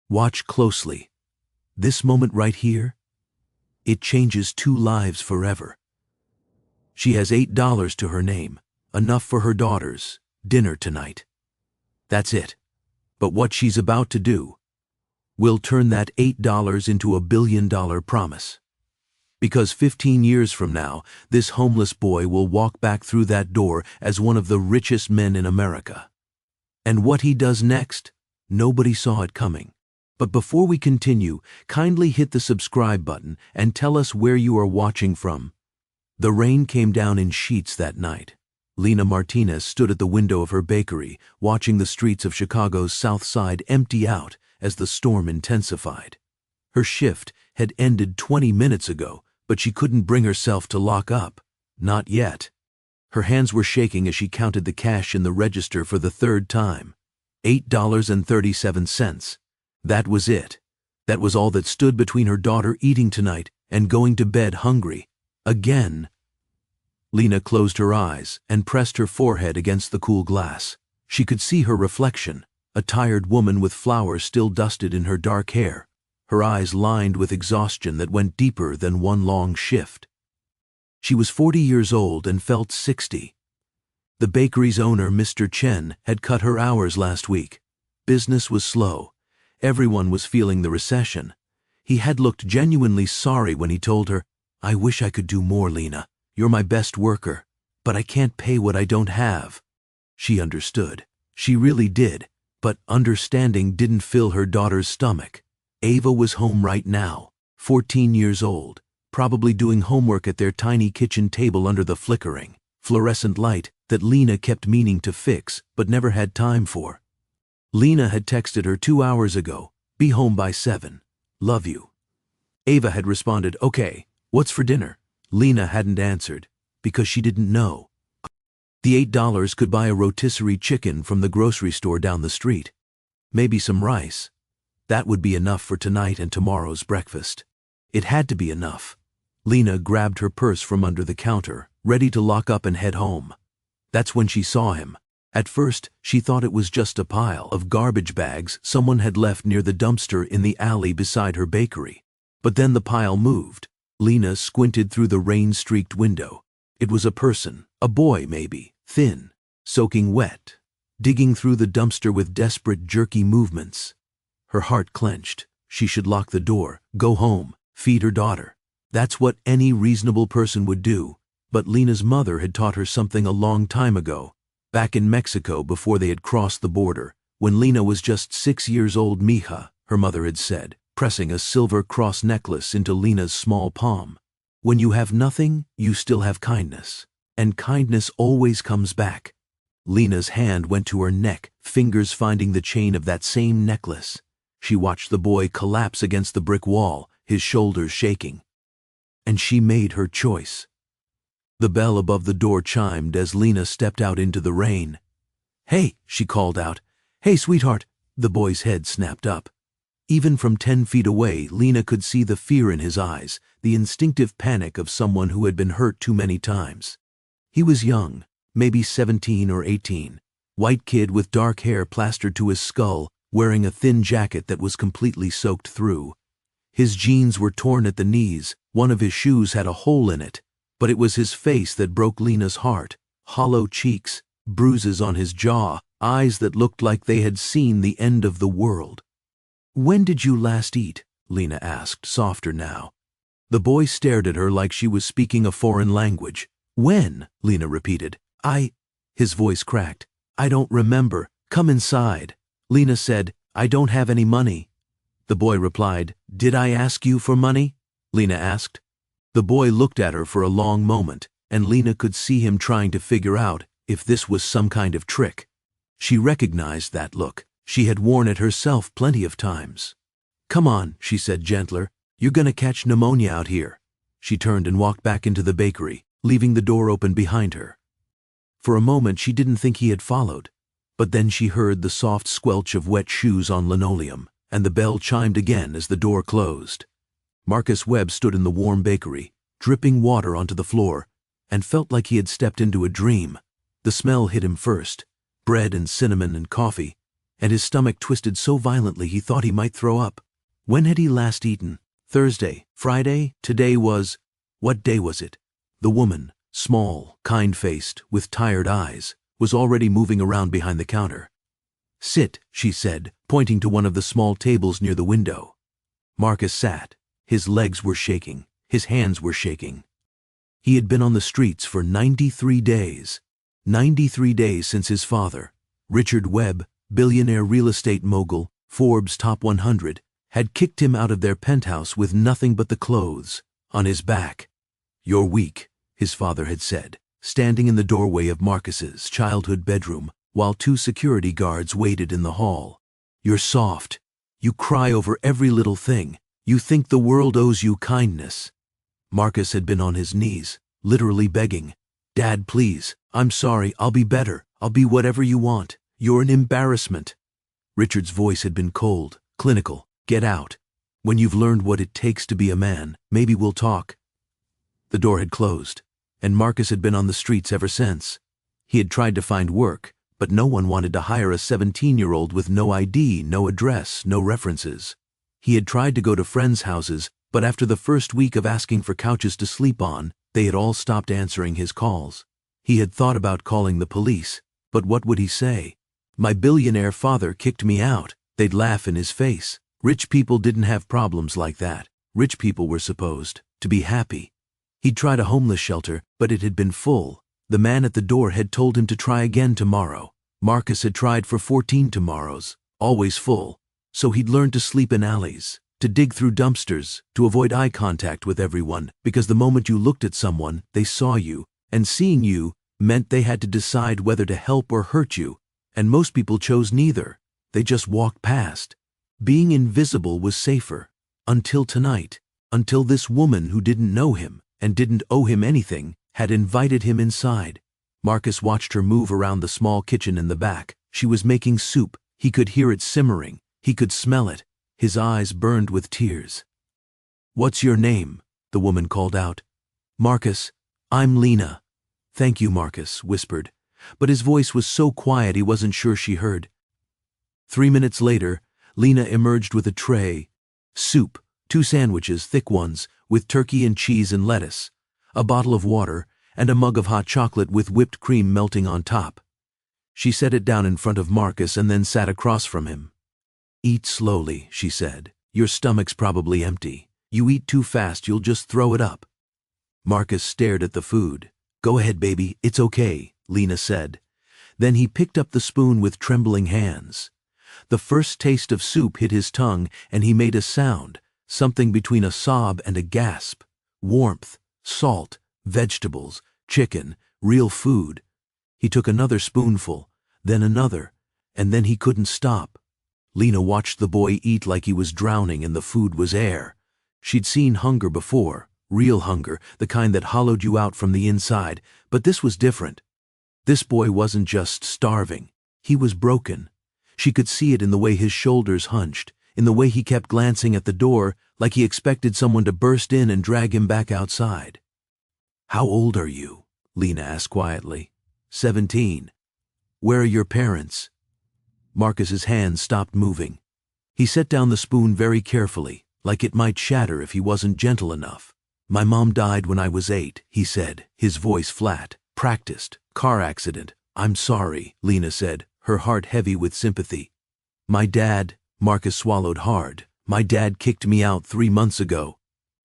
Watch closely. This moment right here, it changes 2 lives forever. She has $8 to her name, enough for her daughter's dinner tonight. That's it. But what she's about to do will turn that $8 into a $1 billion promise. Because 15 years from now, this homeless boy will walk back through that door as one of the richest men in America. And what he does next, nobody saw it coming. But before we continue, kindly hit the subscribe button and tell us where you are watching from. The rain came down in sheets that night. Lena Martinez stood at the window of her bakery, watching the streets of Chicago's South Side empty out as the storm intensified. Her shift had ended 20 minutes ago, but she couldn't bring herself to lock up. Not yet. Her hands were shaking as she counted the cash in the register for the 3rd time. $8.37. That was it. That was all that stood between her daughter eating tonight and going to bed hungry. Again. Lena closed her eyes and pressed her forehead against the cool glass. She could see her reflection, a tired woman with flowers still dusted in her dark hair, her eyes lined with exhaustion that went deeper than one long shift. She was 40 years old and felt 60. The bakery's owner, Mr. Chen, had cut her hours last week. Business was slow. Everyone was feeling the recession. He had looked genuinely sorry when he told her, "I wish I could do more, Lena. You're my best worker, but I can't pay what I don't have." She understood. She really did, but understanding didn't fill her daughter's stomach. Ava was home right now, 14 years old, probably doing homework at their tiny kitchen table under the flickering, fluorescent light that Lena kept meaning to fix but never had time for. Lena had texted her 2 hours ago, "Be home by 7. Love you." Ava had responded, "Okay, what's for dinner?" Lena hadn't answered, because she didn't know. The $8 could buy a rotisserie chicken from the grocery store down the street. Maybe some rice. That would be enough for tonight and tomorrow's breakfast. It had to be enough. Lena grabbed her purse from under the counter, ready to lock up and head home. That's when she saw him. At first, she thought it was just a pile of garbage bags someone had left near the dumpster in the alley beside her bakery. But then the pile moved. Lena squinted through the rain-streaked window. It was a person, a boy maybe, thin, soaking wet, digging through the dumpster with desperate, jerky movements. Her heart clenched. She should lock the door, go home, feed her daughter. That's what any reasonable person would do. But Lena's mother had taught her something a long time ago, back in Mexico before they had crossed the border, when Lena was just 6 years old. "Mija," her mother had said, pressing a silver cross necklace into Lena's small palm. "When you have nothing, you still have kindness. And kindness always comes back." Lena's hand went to her neck, fingers finding the chain of that same necklace. She watched the boy collapse against the brick wall, his shoulders shaking. And she made her choice. The bell above the door chimed as Lena stepped out into the rain. "Hey," she called out. "Hey, sweetheart." The boy's head snapped up. Even from 10 feet away, Lena could see the fear in his eyes, the instinctive panic of someone who had been hurt too many times. He was young, maybe 17 or 18, white kid with dark hair plastered to his skull, wearing a thin jacket that was completely soaked through. His jeans were torn at the knees, one of his shoes had a hole in it, but it was his face that broke Lena's heart. Hollow cheeks, bruises on his jaw, eyes that looked like they had seen the end of the world. "When did you last eat?" Lena asked, softer now. The boy stared at her like she was speaking a foreign language. "When?" Lena repeated. His voice cracked. "I don't remember. Come inside." Lena said, "I don't have any money." The boy replied, "Did I ask you for money?" Lena asked. The boy looked at her for a long moment, and Lena could see him trying to figure out if this was some kind of trick. She recognized that look. She had worn it herself plenty of times. "Come on," she said gentler. "You're gonna catch pneumonia out here." She turned and walked back into the bakery, leaving the door open behind her. For a moment she didn't think he had followed, but then she heard the soft squelch of wet shoes on linoleum, and the bell chimed again as the door closed. Marcus Webb stood in the warm bakery, dripping water onto the floor, and felt like he had stepped into a dream. The smell hit him first, bread and cinnamon and coffee, and his stomach twisted so violently he thought he might throw up. When had he last eaten? Thursday, Friday, today was… What day was it? The woman, small, kind-faced, with tired eyes, was already moving around behind the counter. "Sit," she said, pointing to one of the small tables near the window. Marcus sat. His legs were shaking. His hands were shaking. He had been on the streets for 93 days. 93 days since his father, Richard Webb, billionaire real estate mogul, Forbes Top 100, had kicked him out of their penthouse with nothing but the clothes on his back. "You're weak," his father had said, standing in the doorway of Marcus's childhood bedroom while 2 security guards waited in the hall. "You're soft. You cry over every little thing. You think the world owes you kindness." Marcus had been on his knees, literally begging, "Dad, please, I'm sorry, I'll be better. I'll be whatever you want. You're an embarrassment." Richard's voice had been cold, clinical. "Get out. When you've learned what it takes to be a man, maybe we'll talk." The door had closed, and Marcus had been on the streets ever since. He had tried to find work, but no one wanted to hire a 17-year-old with no ID, no address, no references. He had tried to go to friends' houses, but after the first week of asking for couches to sleep on, they had all stopped answering his calls. He had thought about calling the police, but what would he say? "My billionaire father kicked me out." They'd laugh in his face. Rich people didn't have problems like that. Rich people were supposed to be happy. He'd tried a homeless shelter, but it had been full. The man at the door had told him to try again tomorrow. Marcus had tried for 14 tomorrows, always full. So he'd learned to sleep in alleys, to dig through dumpsters, to avoid eye contact with everyone, because the moment you looked at someone, they saw you, and seeing you meant they had to decide whether to help or hurt you, and most people chose neither. They just walked past. Being invisible was safer. Until tonight. Until this woman who didn't know him, and didn't owe him anything, had invited him inside. Marcus watched her move around the small kitchen in the back. She was making soup. He could hear it simmering. He could smell it. His eyes burned with tears. "What's your name?" the woman called out. "Marcus, I'm Lena." "Thank you," Marcus whispered, but his voice was so quiet he wasn't sure she heard. 3 minutes later, Lena emerged with a tray. Soup, 2 sandwiches, thick ones, with turkey and cheese and lettuce, a bottle of water, and a mug of hot chocolate with whipped cream melting on top. She set it down in front of Marcus and then sat across from him. "Eat slowly," she said. "Your stomach's probably empty. You eat too fast, you'll just throw it up." Marcus stared at the food. "Go ahead, baby, it's okay," Lena said. Then he picked up the spoon with trembling hands. The first taste of soup hit his tongue, and he made a sound, something between a sob and a gasp. Warmth, salt, vegetables, chicken, real food. He took another spoonful, then another, and then he couldn't stop. Lena watched the boy eat like he was drowning and the food was air. She'd seen hunger before, real hunger, the kind that hollowed you out from the inside, but this was different. This boy wasn't just starving. He was broken. She could see it in the way his shoulders hunched, in the way he kept glancing at the door like he expected someone to burst in and drag him back outside. "How old are you?" Lena asked quietly. 17. "Where are your parents?" Marcus's hands stopped moving. He set down the spoon very carefully, like it might shatter if he wasn't gentle enough. "My mom died when I was 8, he said, his voice flat. "Practiced. Car accident. I'm sorry," Lena said, her heart heavy with sympathy. "My dad," Marcus swallowed hard. "My dad kicked me out 3 months ago."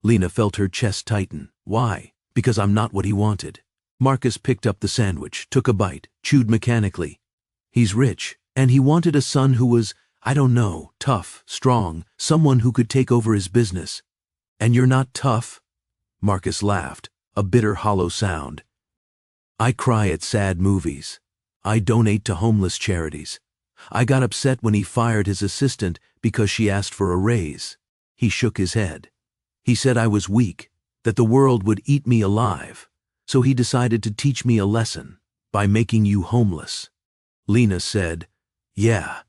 Lena felt her chest tighten. "Why?" "Because I'm not what he wanted." Marcus picked up the sandwich, took a bite, chewed mechanically. "He's rich, and he wanted a son who was, I don't know, tough, strong, someone who could take over his business." "And you're not tough?" Marcus laughed, a bitter hollow sound. "I cry at sad movies. I donate to homeless charities. I got upset when he fired his assistant because she asked for a raise." He shook his head. "He said I was weak, that the world would eat me alive. So he decided to teach me a lesson, by making you homeless." Lena said, "Yeah."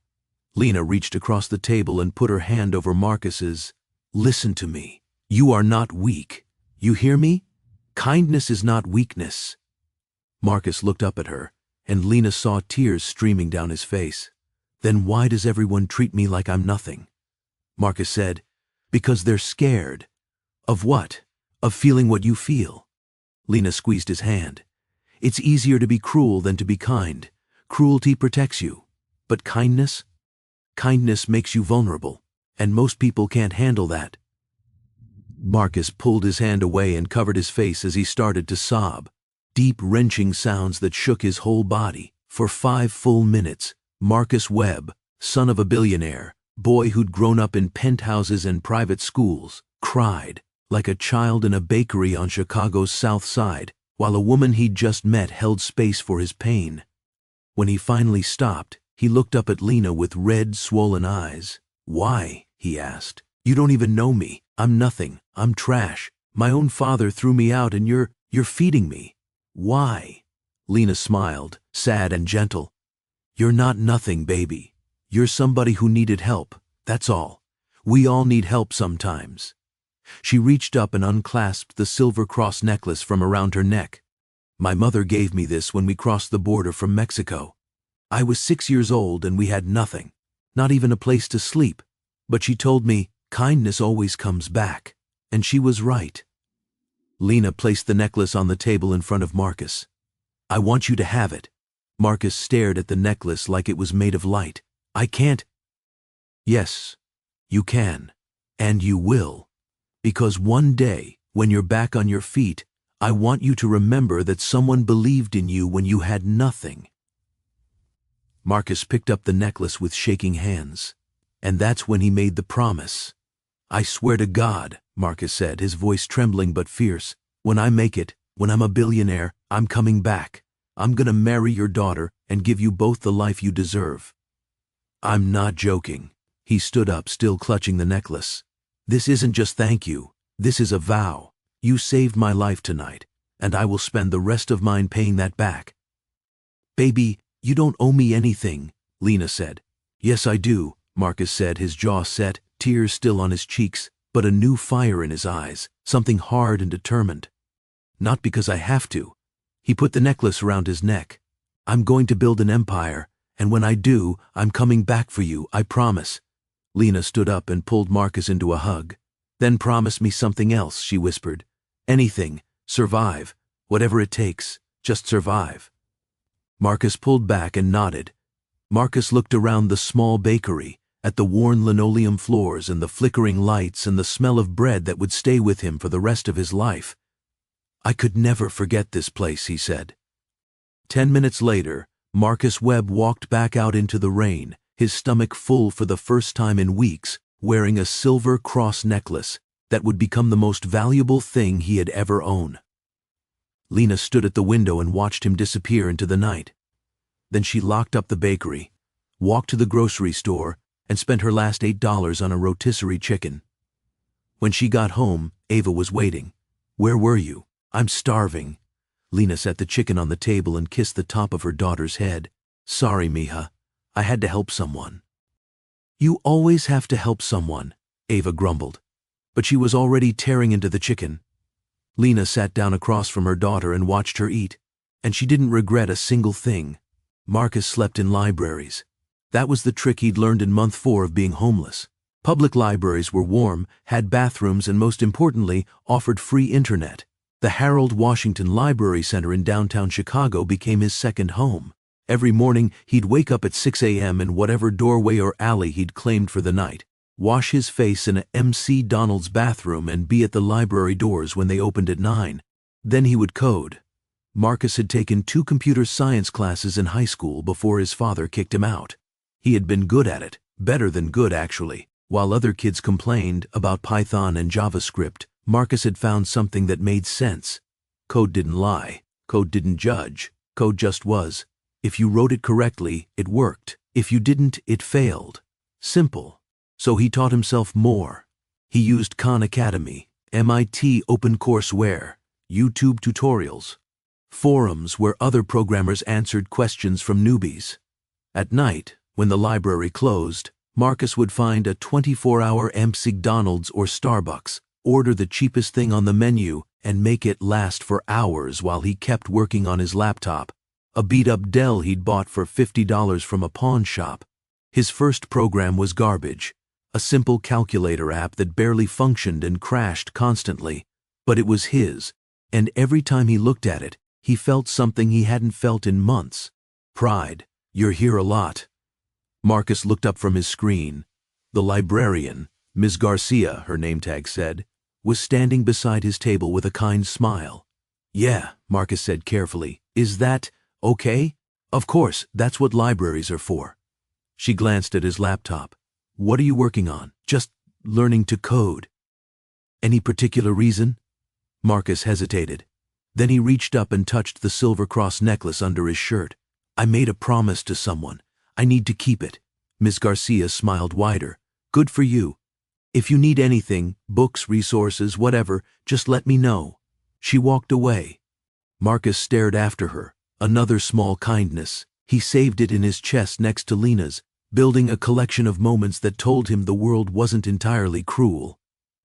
Lena reached across the table and put her hand over Marcus's. "Listen to me. You are not weak. You hear me? Kindness is not weakness." Marcus looked up at her, and Lena saw tears streaming down his face. Then why does everyone treat me like I'm nothing? Marcus said, because they're scared. Of what? Of feeling what you feel. Lena squeezed his hand. It's easier to be cruel than to be kind. Cruelty protects you. But kindness? Kindness makes you vulnerable, and most people can't handle that. Marcus pulled his hand away and covered his face as he started to sob. Deep, wrenching sounds that shook his whole body. For 5 full minutes, Marcus Webb, son of a billionaire, boy who'd grown up in penthouses and private schools, cried like a child in a bakery on Chicago's South Side, while a woman he'd just met held space for his pain. When he finally stopped, he looked up at Lena with red, swollen eyes. Why? He asked. You don't even know me. I'm nothing. I'm trash. My own father threw me out and you're feeding me. Why? Lena smiled, sad and gentle. You're not nothing, baby. You're somebody who needed help. That's all. We all need help sometimes. She reached up and unclasped the silver cross necklace from around her neck. My mother gave me this when we crossed the border from Mexico. I was 6 years old and we had nothing, not even a place to sleep. But she told me, kindness always comes back. And she was right. Lena placed the necklace on the table in front of Marcus. I want you to have it. Marcus stared at the necklace like it was made of light. I can't. Yes, you can. And you will. Because one day, when you're back on your feet, I want you to remember that someone believed in you when you had nothing. Marcus picked up the necklace with shaking hands. And that's when he made the promise. I swear to God, Marcus said, his voice trembling but fierce, when I make it, when I'm a billionaire, I'm coming back. I'm gonna marry your daughter and give you both the life you deserve. I'm not joking. He stood up, still clutching the necklace. This isn't just thank you. This is a vow. You saved my life tonight, and I will spend the rest of mine paying that back. Baby, you don't owe me anything, Lena said. Yes, I do, Marcus said, his jaw set, tears still on his cheeks, but a new fire in his eyes, something hard and determined. Not because I have to. He put the necklace around his neck. I'm going to build an empire, and when I do, I'm coming back for you, I promise. Lena stood up and pulled Marcus into a hug. Then promise me something else, she whispered. Anything. Survive. Whatever it takes. Just survive. Marcus pulled back and nodded. Marcus looked around the small bakery, at the worn linoleum floors and the flickering lights and the smell of bread that would stay with him for the rest of his life. I could never forget this place, he said. 10 minutes later, Marcus Webb walked back out into the rain, his stomach full for the first time in weeks, wearing a silver cross necklace that would become the most valuable thing he had ever owned. Lena stood at the window and watched him disappear into the night. Then she locked up the bakery, walked to the grocery store, and spent her last $8 on a rotisserie chicken. When she got home, Ava was waiting. Where were you? I'm starving. Lena set the chicken on the table and kissed the top of her daughter's head. Sorry, mija. I had to help someone. You always have to help someone, Ava grumbled. But she was already tearing into the chicken. Lena sat down across from her daughter and watched her eat, and she didn't regret a single thing. Marcus slept in libraries. That was the trick he'd learned in month 4 of being homeless. Public libraries were warm, had bathrooms, and most importantly, offered free internet. The Harold Washington Library Center in downtown Chicago became his second home. Every morning, he'd wake up at 6 a.m. in whatever doorway or alley he'd claimed for the night, wash his face in a MC Donald's bathroom, and be at the library doors when they opened at 9. Then he would code. Marcus had taken 2 computer science classes in high school before his father kicked him out. He had been good at it, better than good actually. While other kids complained about Python and JavaScript, Marcus had found something that made sense. Code didn't lie. Code didn't judge. Code just was. If you wrote it correctly, it worked. If you didn't, it failed. Simple. So he taught himself more. He used Khan Academy, MIT OpenCourseWare, YouTube tutorials, forums where other programmers answered questions from newbies. At night, when the library closed, Marcus would find a 24-hour McDonald's or Starbucks, order the cheapest thing on the menu, and make it last for hours while he kept working on his laptop, a beat-up Dell he'd bought for $50 from a pawn shop. His first program was garbage, a simple calculator app that barely functioned and crashed constantly. But it was his, and every time he looked at it, he felt something he hadn't felt in months. Pride. You're here a lot. Marcus looked up from his screen. The librarian, Ms. Garcia, her name tag said, was standing beside his table with a kind smile. Yeah, Marcus said carefully. Is that okay? Of course, that's what libraries are for. She glanced at his laptop. What are you working on? Just learning to code. Any particular reason? Marcus hesitated. Then he reached up and touched the silver cross necklace under his shirt. I made a promise to someone. I need to keep it. Ms. Garcia smiled wider. Good for you. If you need anything, books, resources, whatever, just let me know. She walked away. Marcus stared after her. Another small kindness. He saved it in his chest next to Lena's, building a collection of moments that told him the world wasn't entirely cruel.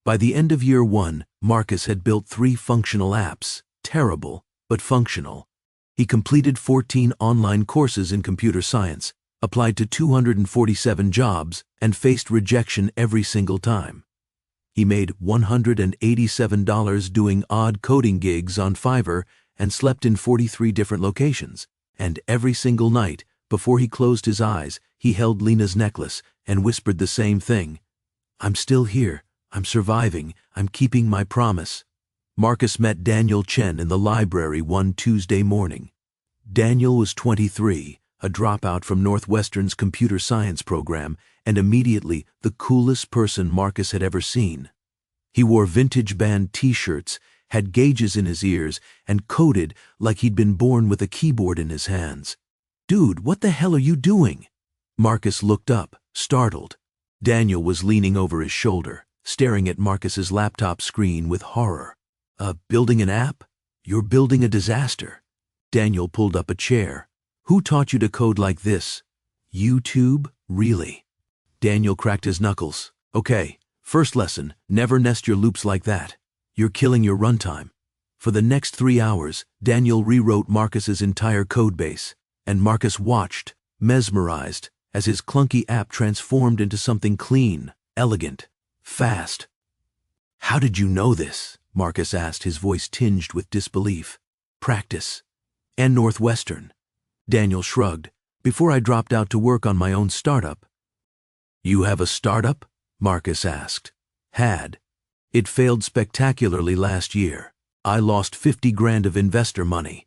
By the end of year 1, Marcus had built 3 functional apps. Terrible, but functional. He completed 14 online courses in computer science, applied to 247 jobs, and faced rejection every single time. He made $187 doing odd coding gigs on Fiverr and slept in 43 different locations. And every single night, before he closed his eyes, he held Lena's necklace and whispered the same thing. I'm still here. I'm surviving. I'm keeping my promise. Marcus met Daniel Chen in the library one Tuesday morning. Daniel was 23, a dropout from Northwestern's computer science program, and immediately the coolest person Marcus had ever seen. He wore vintage band t-shirts, had gauges in his ears, and coded like he'd been born with a keyboard in his hands. Dude, what the hell are you doing? Marcus looked up, startled. Daniel was leaning over his shoulder, staring at Marcus's laptop screen with horror. Building an app? You're building a disaster. Daniel pulled up a chair. Who taught you to code like this? YouTube? Really? Daniel cracked his knuckles. Okay, first lesson, never nest your loops like that. You're killing your runtime. For the next 3 hours, Daniel rewrote Marcus's entire codebase, and Marcus watched, mesmerized, as his clunky app transformed into something clean, elegant, fast. How did you know this? Marcus asked, his voice tinged with disbelief. Practice. And Northwestern. Daniel shrugged. Before I dropped out to work on my own startup. You have a startup? Marcus asked. Had. It failed spectacularly last year. I lost 50 grand of investor money.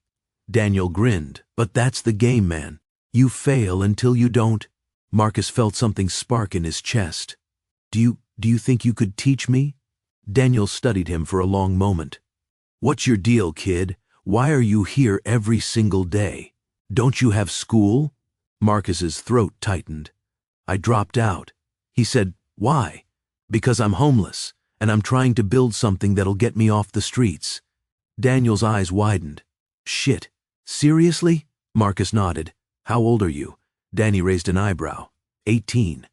Daniel grinned. But that's the game, man. You fail until you don't. Marcus felt something spark in his chest. Do you think you could teach me? Daniel studied him for a long moment. What's your deal, kid? Why are you here every single day? Don't you have school? Marcus's throat tightened. I dropped out. He said, why? Because I'm homeless, and I'm trying to build something that'll get me off the streets. Daniel's eyes widened. Shit. Seriously? Marcus nodded. How old are you? Danny raised an eyebrow. 18.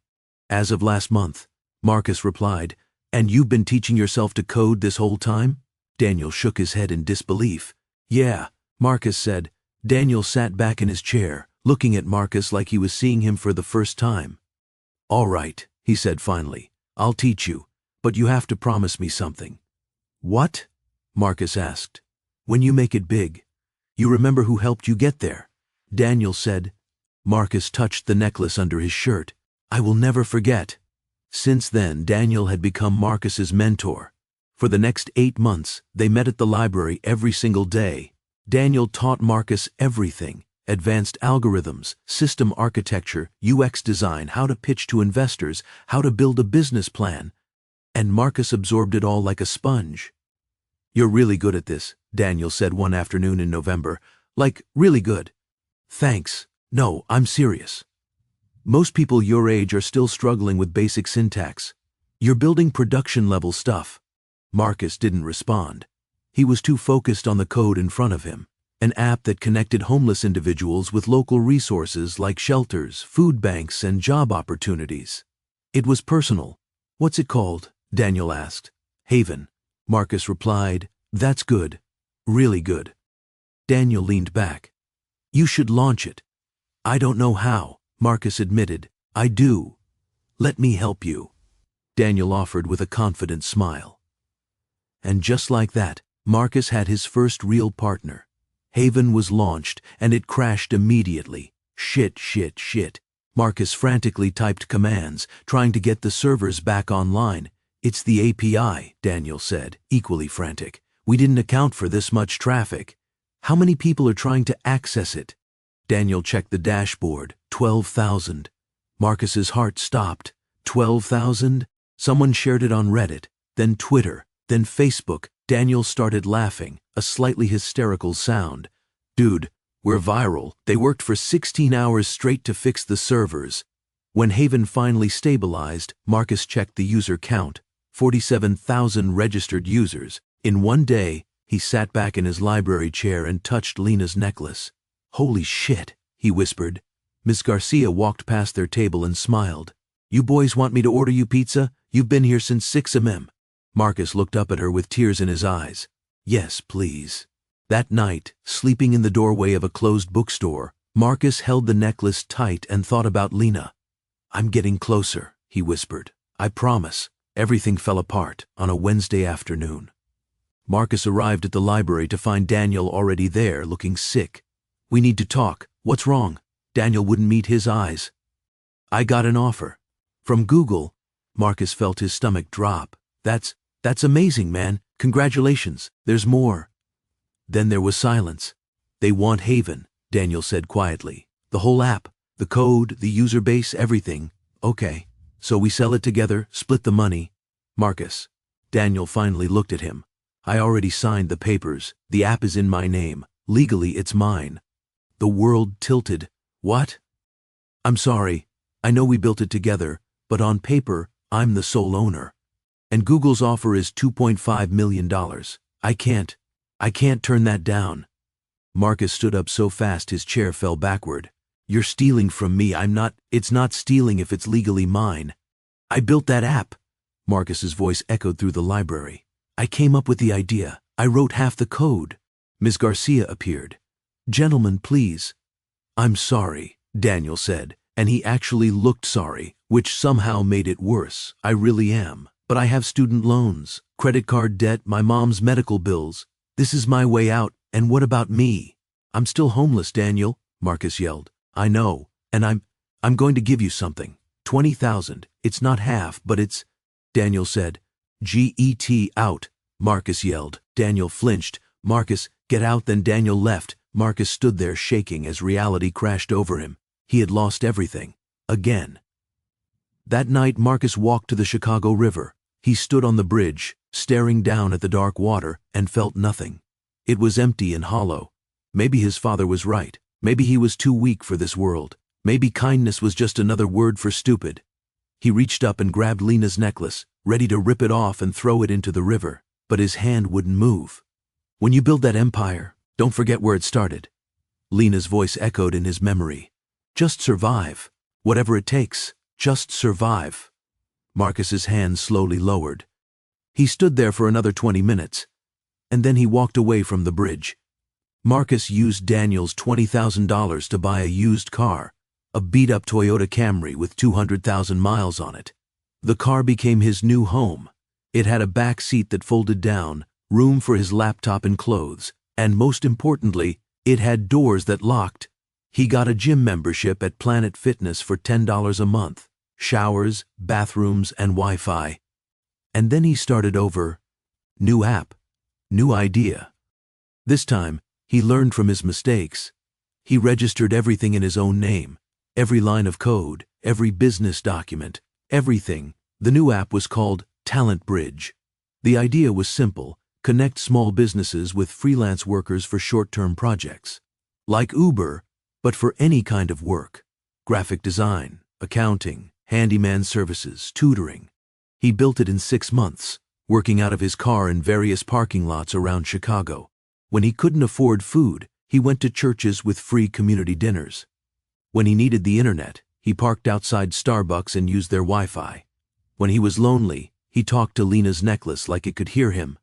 As of last month. Marcus replied. And you've been teaching yourself to code this whole time? Daniel shook his head in disbelief. Yeah, Marcus said. Daniel sat back in his chair, looking at Marcus like he was seeing him for the first time. All right, he said finally. I'll teach you, but you have to promise me something. What? Marcus asked. When you make it big. You remember who helped you get there? Daniel said. Marcus touched the necklace under his shirt. I will never forget. Since then, Daniel had become Marcus's mentor. For the next 8 months, they met at the library every single day. Daniel taught Marcus everything: advanced algorithms, system architecture, UX design, how to pitch to investors, how to build a business plan. And Marcus absorbed it all like a sponge. You're really good at this, Daniel said one afternoon in November. Like, really good. Thanks. No, I'm serious. Most people your age are still struggling with basic syntax. You're building production-level stuff. Marcus didn't respond. He was too focused on the code in front of him, an app that connected homeless individuals with local resources like shelters, food banks, and job opportunities. It was personal. What's it called? Daniel asked. Haven. Marcus replied, That's good. Really good. Daniel leaned back. You should launch it. I don't know how, Marcus admitted. I do. Let me help you, Daniel offered with a confident smile. And just like that, Marcus had his first real partner. Haven was launched, and it crashed immediately. Shit. Marcus frantically typed commands, trying to get the servers back online. It's the API, Daniel said, equally frantic. We didn't account for this much traffic. How many people are trying to access it? Daniel checked the dashboard. 12,000. Marcus's heart stopped. 12,000? Someone shared it on Reddit, then Twitter, then Facebook. Daniel started laughing, a slightly hysterical sound. Dude, we're viral. They worked for 16 hours straight to fix the servers. When Haven finally stabilized, Marcus checked the user count. 47,000 registered users. In one day, he sat back in his library chair and touched Lena's necklace. Holy shit, he whispered. Miss Garcia walked past their table and smiled. You boys want me to order you pizza? You've been here since 6 a.m. Marcus looked up at her with tears in his eyes. Yes, please. That night, sleeping in the doorway of a closed bookstore, Marcus held the necklace tight and thought about Lena. I'm getting closer, he whispered. I promise. Everything fell apart on a Wednesday afternoon. Marcus arrived at the library to find Daniel already there, looking sick. We need to talk. What's wrong? Daniel wouldn't meet his eyes. I got an offer. From Google. Marcus felt his stomach drop. That's amazing, man. Congratulations. There's more. Then there was silence. They want Haven, Daniel said quietly. The whole app, the code, the user base, everything. Okay. So we sell it together, split the money. Marcus. Daniel finally looked at him. I already signed the papers. The app is in my name. Legally, it's mine. The world tilted. What? I'm sorry. I know we built it together, but on paper, I'm the sole owner. And Google's offer is $2.5 million. I can't turn that down. Marcus stood up so fast his chair fell backward. You're stealing from me. It's not stealing if it's legally mine. I built that app. Marcus's voice echoed through the library. I came up with the idea. I wrote half the code. Ms. Garcia appeared. Gentlemen, please. I'm sorry, Daniel said, and he actually looked sorry, which somehow made it worse. I really am. But I have student loans, credit card debt, my mom's medical bills. This is my way out, and what about me? I'm still homeless, Daniel, Marcus yelled. I know, and I'm going to give you something. 20,000. It's not half, but it's... Daniel said. Get out, Marcus yelled. Daniel flinched. Marcus, get out. Then Daniel left. Marcus stood there shaking as reality crashed over him. He had lost everything. Again. That night Marcus walked to the Chicago River. He stood on the bridge, staring down at the dark water, and felt nothing. It was empty and hollow. Maybe his father was right. Maybe he was too weak for this world. Maybe kindness was just another word for stupid. He reached up and grabbed Lena's necklace, ready to rip it off and throw it into the river, but his hand wouldn't move. When you build that empire, don't forget where it started. Lena's voice echoed in his memory. Just survive. Whatever it takes, just survive. Marcus's hand slowly lowered. He stood there for another 20 minutes, and then he walked away from the bridge. Marcus used Daniel's $20,000 to buy a used car, a beat-up Toyota Camry with 200,000 miles on it. The car became his new home. It had a back seat that folded down, room for his laptop and clothes, and most importantly, it had doors that locked. He got a gym membership at Planet Fitness for $10 a month, showers, bathrooms, and Wi-Fi. And then he started over. New app, new idea. This time, he learned from his mistakes. He registered everything in his own name, every line of code, every business document, everything. The new app was called Talent Bridge. The idea was simple: connect small businesses with freelance workers for short-term projects. Like Uber, but for any kind of work. Graphic design, accounting, handyman services, tutoring. He built it in 6 months, working out of his car in various parking lots around Chicago. When he couldn't afford food, he went to churches with free community dinners. When he needed the internet, he parked outside Starbucks and used their Wi-Fi. When he was lonely, he talked to Lena's necklace like it could hear him.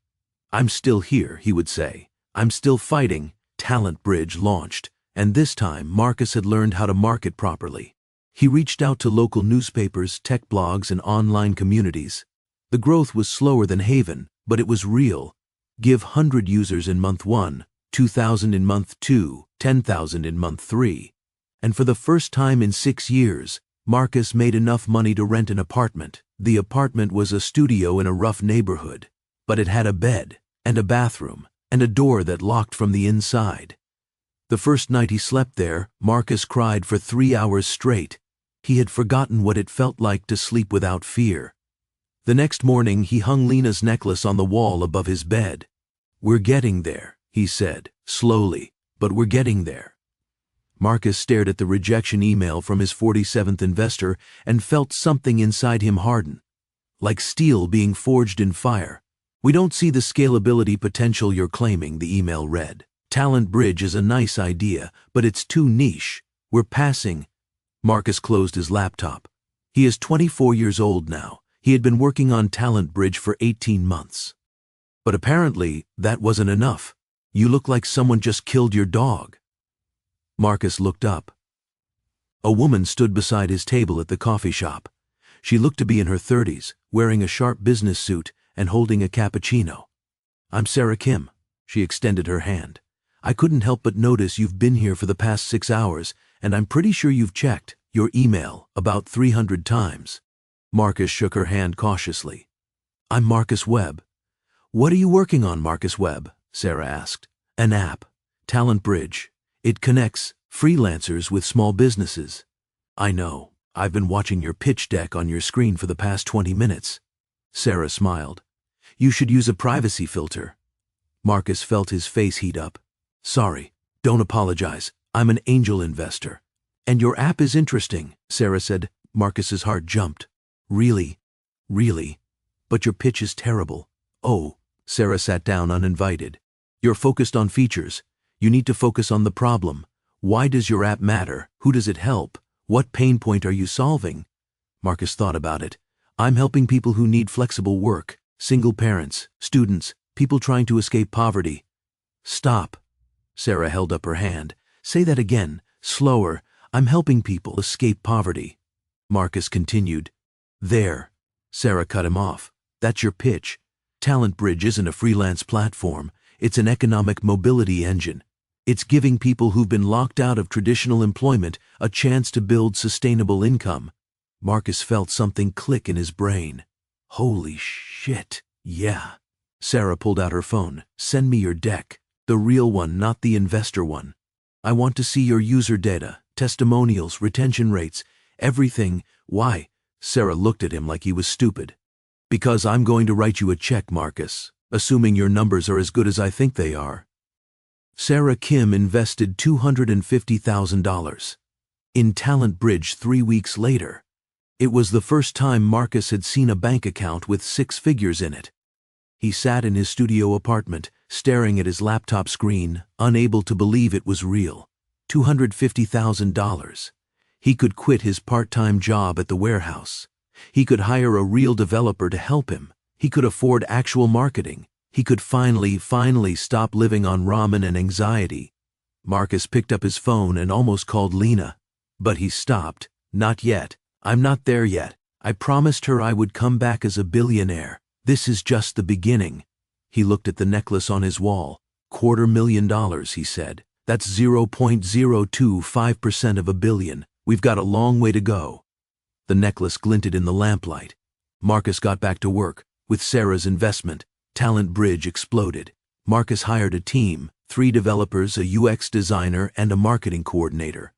I'm still here, he would say. I'm still fighting. Talent Bridge launched, and this time Marcus had learned how to market properly. He reached out to local newspapers, tech blogs, and online communities. The growth was slower than Haven, but it was real. Give 100 users in month 1, 2,000 in month 2, 10,000 in month 3. And for the first time in 6 years, Marcus made enough money to rent an apartment. The apartment was a studio in a rough neighborhood, but it had a bed, and a bathroom, and a door that locked from the inside. The first night he slept there, Marcus cried for 3 hours straight. He had forgotten what it felt like to sleep without fear. The next morning, he hung Lena's necklace on the wall above his bed. "We're getting there," he said, slowly, "but we're getting there." Marcus stared at the rejection email from his 47th investor and felt something inside him harden. Like steel being forged in fire. "We don't see the scalability potential you're claiming," the email read. "Talent Bridge is a nice idea, but it's too niche. We're passing." Marcus closed his laptop. He is 24 years old now. He had been working on Talent Bridge for 18 months. But apparently, that wasn't enough. "You look like someone just killed your dog." Marcus looked up. A woman stood beside his table at the coffee shop. She looked to be in her 30s, wearing a sharp business suit and holding a cappuccino. "I'm Sarah Kim." She extended her hand. "I couldn't help but notice you've been here for the past 6 hours, and I'm pretty sure you've checked your email about 300 times. Marcus shook her hand cautiously. "I'm Marcus Webb." "What are you working on, Marcus Webb?" Sarah asked. "An app. Talent Bridge. It connects freelancers with small businesses." "I know. I've been watching your pitch deck on your screen for the past 20 minutes. Sarah smiled. "You should use a privacy filter." Marcus felt his face heat up. "Sorry. Don't apologize. I'm an angel investor." "And your app is interesting," Sarah said. Marcus's heart jumped. "Really? Really? But your pitch is terrible." "Oh." Sarah sat down uninvited. "You're focused on features. You need to focus on the problem. Why does your app matter? Who does it help? What pain point are you solving?" Marcus thought about it. "I'm helping people who need flexible work, single parents, students, people trying to escape poverty." "Stop." Sarah held up her hand. "Say that again, slower. I'm helping people escape poverty." Marcus continued. "There." Sarah cut him off. "That's your pitch. Talent Bridge isn't a freelance platform. It's an economic mobility engine. It's giving people who've been locked out of traditional employment a chance to build sustainable income." Marcus felt something click in his brain. "Holy shit, yeah." Sarah pulled out her phone. "Send me your deck. The real one, not the investor one. I want to see your user data, testimonials, retention rates, everything." "Why?" Sarah looked at him like he was stupid. "Because I'm going to write you a check, Marcus, assuming your numbers are as good as I think they are." Sarah Kim invested $250,000 in Talent Bridge 3 weeks later. It was the first time Marcus had seen a bank account with 6 figures in it. He sat in his studio apartment, staring at his laptop screen, unable to believe it was real. $250,000. He could quit his part-time job at the warehouse. He could hire a real developer to help him. He could afford actual marketing. He could finally stop living on ramen and anxiety. Marcus picked up his phone and almost called Lena. But he stopped. "Not yet. I'm not there yet. I promised her I would come back as a billionaire. This is just the beginning." He looked at the necklace on his wall. $250,000, he said. "That's 0.025% of a billion. We've got a long way to go." The necklace glinted in the lamplight. Marcus got back to work. With Sarah's investment, Talent Bridge exploded. Marcus hired a team, 3 developers, a UX designer, and a marketing coordinator.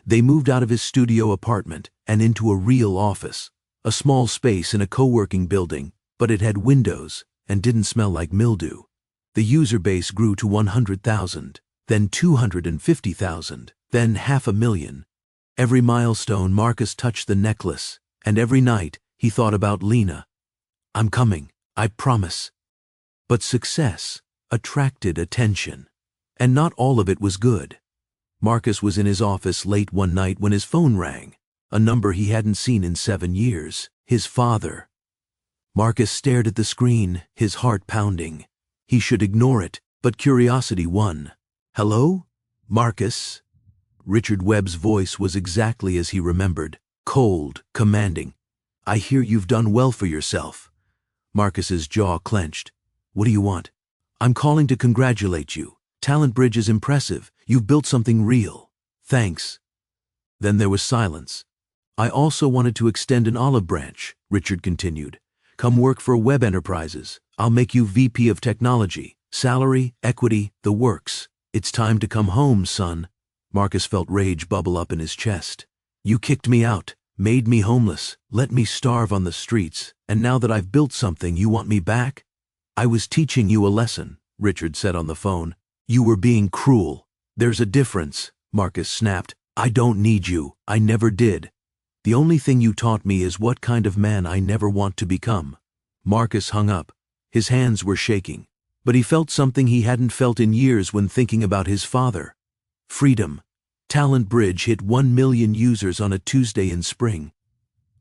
They moved out of his studio apartment and into a real office, a small space in a co-working building, but it had windows and didn't smell like mildew. The user base grew to 100,000, then 250,000, then 500,000. Every milestone, Marcus touched the necklace, and every night he thought about Lena. "I'm coming, I promise." But success attracted attention, and not all of it was good. Marcus was in his office late one night when his phone rang, a number he hadn't seen in 7 years, his father. Marcus stared at the screen, his heart pounding. He should ignore it, but curiosity won. "Hello? Marcus?" Richard Webb's voice was exactly as he remembered, cold, commanding. "I hear you've done well for yourself." Marcus's jaw clenched. "What do you want?" "I'm calling to congratulate you. Talent Bridge is impressive. You've built something real." "Thanks." Then there was silence. "I also wanted to extend an olive branch," Richard continued. "Come work for Webb Enterprises. I'll make you VP of Technology. Salary, equity, the works. It's time to come home, son." Marcus felt rage bubble up in his chest. "You kicked me out, made me homeless, let me starve on the streets, and now that I've built something, you want me back?" "I was teaching you a lesson," Richard said on the phone. "You were being cruel." "There's a difference," Marcus snapped. "I don't need you. I never did. The only thing you taught me is what kind of man I never want to become." Marcus hung up. His hands were shaking, but he felt something he hadn't felt in years when thinking about his father. Freedom. Talent Bridge hit 1 million users on a Tuesday in spring.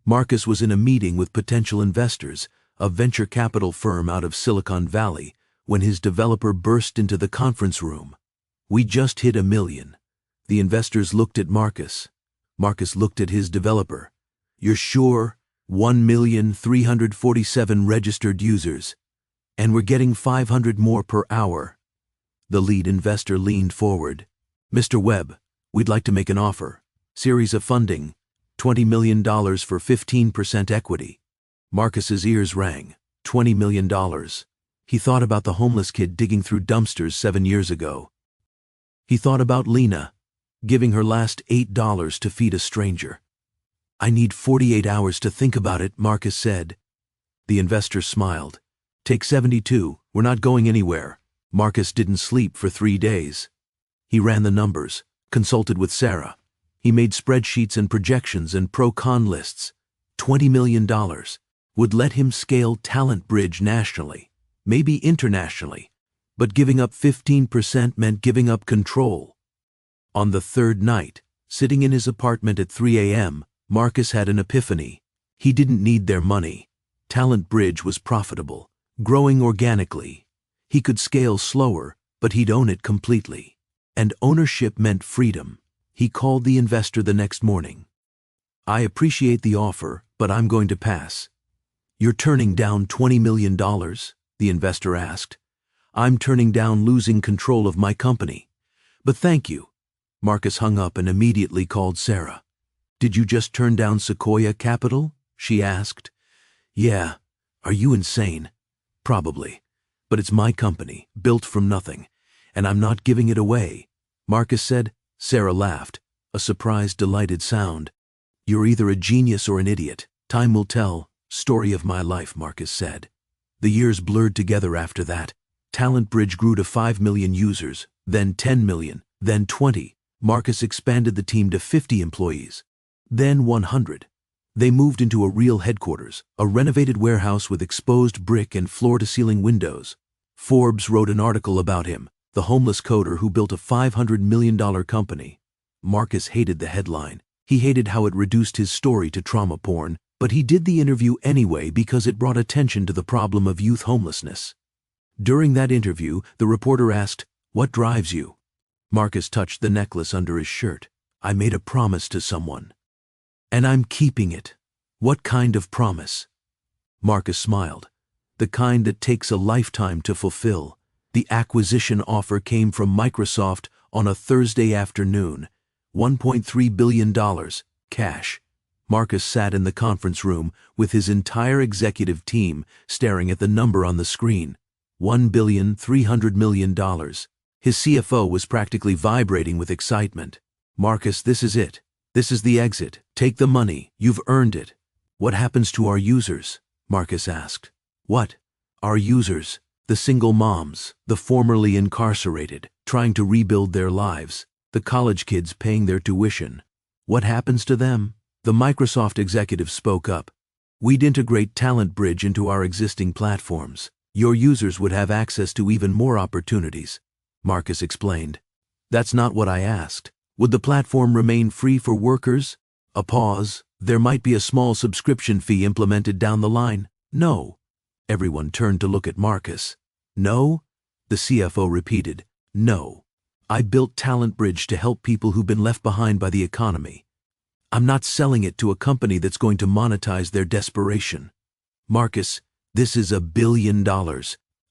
Marcus was in a meeting with potential investors, a venture capital firm out of Silicon Valley, when his developer burst into the conference room. "We just hit 1 million. The investors looked at Marcus. Marcus looked at his developer. "You're sure? 1,347 registered users. And we're getting 500 more per hour." The lead investor leaned forward. "Mr. Webb, we'd like to make an offer. Series of funding, $20 million for 15% equity." Marcus's ears rang. $20 million. He thought about the homeless kid digging through dumpsters 7 years ago. He thought about Lena, giving her last $8 to feed a stranger. "I need 48 hours to think about it," Marcus said. The investor smiled. "Take 72, we're not going anywhere." Marcus didn't sleep for 3 days. He ran the numbers, consulted with Sarah. He made spreadsheets and projections and pro-con lists. $20 million would let him scale Talent Bridge nationally, maybe internationally, but giving up 15% meant giving up control. On the third night, sitting in his apartment at 3 a.m., Marcus had an epiphany. He didn't need their money. Talent Bridge was profitable, growing organically. He could scale slower, but he'd own it completely. And ownership meant freedom. He called the investor the next morning. "I appreciate the offer, but I'm going to pass." "You're turning down $20 million?" the investor asked. "I'm turning down losing control of my company. But thank you." Marcus hung up and immediately called Sarah. "Did you just turn down Sequoia Capital?" she asked. "Yeah. Are you insane?" "Probably. But it's my company, built from nothing, and I'm not giving it away," Marcus said. Sarah laughed, a surprised, delighted sound. "You're either a genius or an idiot. Time will tell." "Story of my life," Marcus said. The years blurred together after that. Talent Bridge grew to 5 million users, then 10 million, then 20. Marcus expanded the team to 50 employees, then 100. They moved into a real headquarters, a renovated warehouse with exposed brick and floor-to-ceiling windows. Forbes wrote an article about him, the homeless coder who built a $500 million company. Marcus hated the headline. He hated how it reduced his story to trauma porn, but he did the interview anyway because it brought attention to the problem of youth homelessness. During that interview, the reporter asked, "What drives you?" Marcus touched the necklace under his shirt. "I made a promise to someone. And I'm keeping it." "What kind of promise?" Marcus smiled. "The kind that takes a lifetime to fulfill." The acquisition offer came from Microsoft on a Thursday afternoon. $1.3 billion, cash. Marcus sat in the conference room with his entire executive team staring at the number on the screen. $1.3 billion. His CFO was practically vibrating with excitement. "Marcus, this is it. This is the exit. Take the money. You've earned it." "What happens to our users?" Marcus asked. "What? Our users? The single moms, the formerly incarcerated, trying to rebuild their lives, the college kids paying their tuition. What happens to them?" The Microsoft executive spoke up. "We'd integrate Talent Bridge into our existing platforms. Your users would have access to even more opportunities," Marcus explained. "That's not what I asked. Would the platform remain free for workers?" A pause. "There might be a small subscription fee implemented down the line." "No." Everyone turned to look at Marcus. "No?" The CFO repeated. "No. I built Talent Bridge to help people who've been left behind by the economy. I'm not selling it to a company that's going to monetize their desperation. Marcus, this is $1 billion.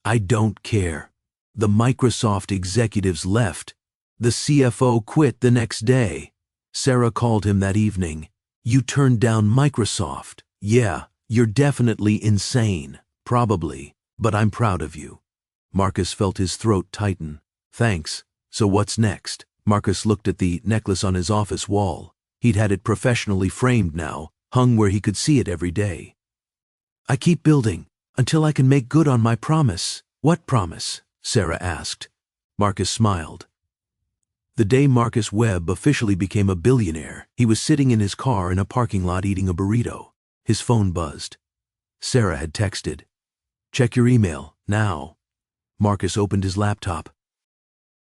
I don't care. The Microsoft executives left. The CFO quit the next day. Sarah called him that evening. You turned down Microsoft. Yeah, you're definitely insane. Probably, but I'm proud of you. Marcus felt his throat tighten. Thanks. So what's next? Marcus looked at the necklace on his office wall. He'd had it professionally framed now, hung where he could see it every day. I keep building, until I can make good on my promise. What promise? Sarah asked. Marcus smiled. The day Marcus Webb officially became a billionaire, he was sitting in his car in a parking lot eating a burrito. His phone buzzed. Sarah had texted. Check your email, now. Marcus opened his laptop.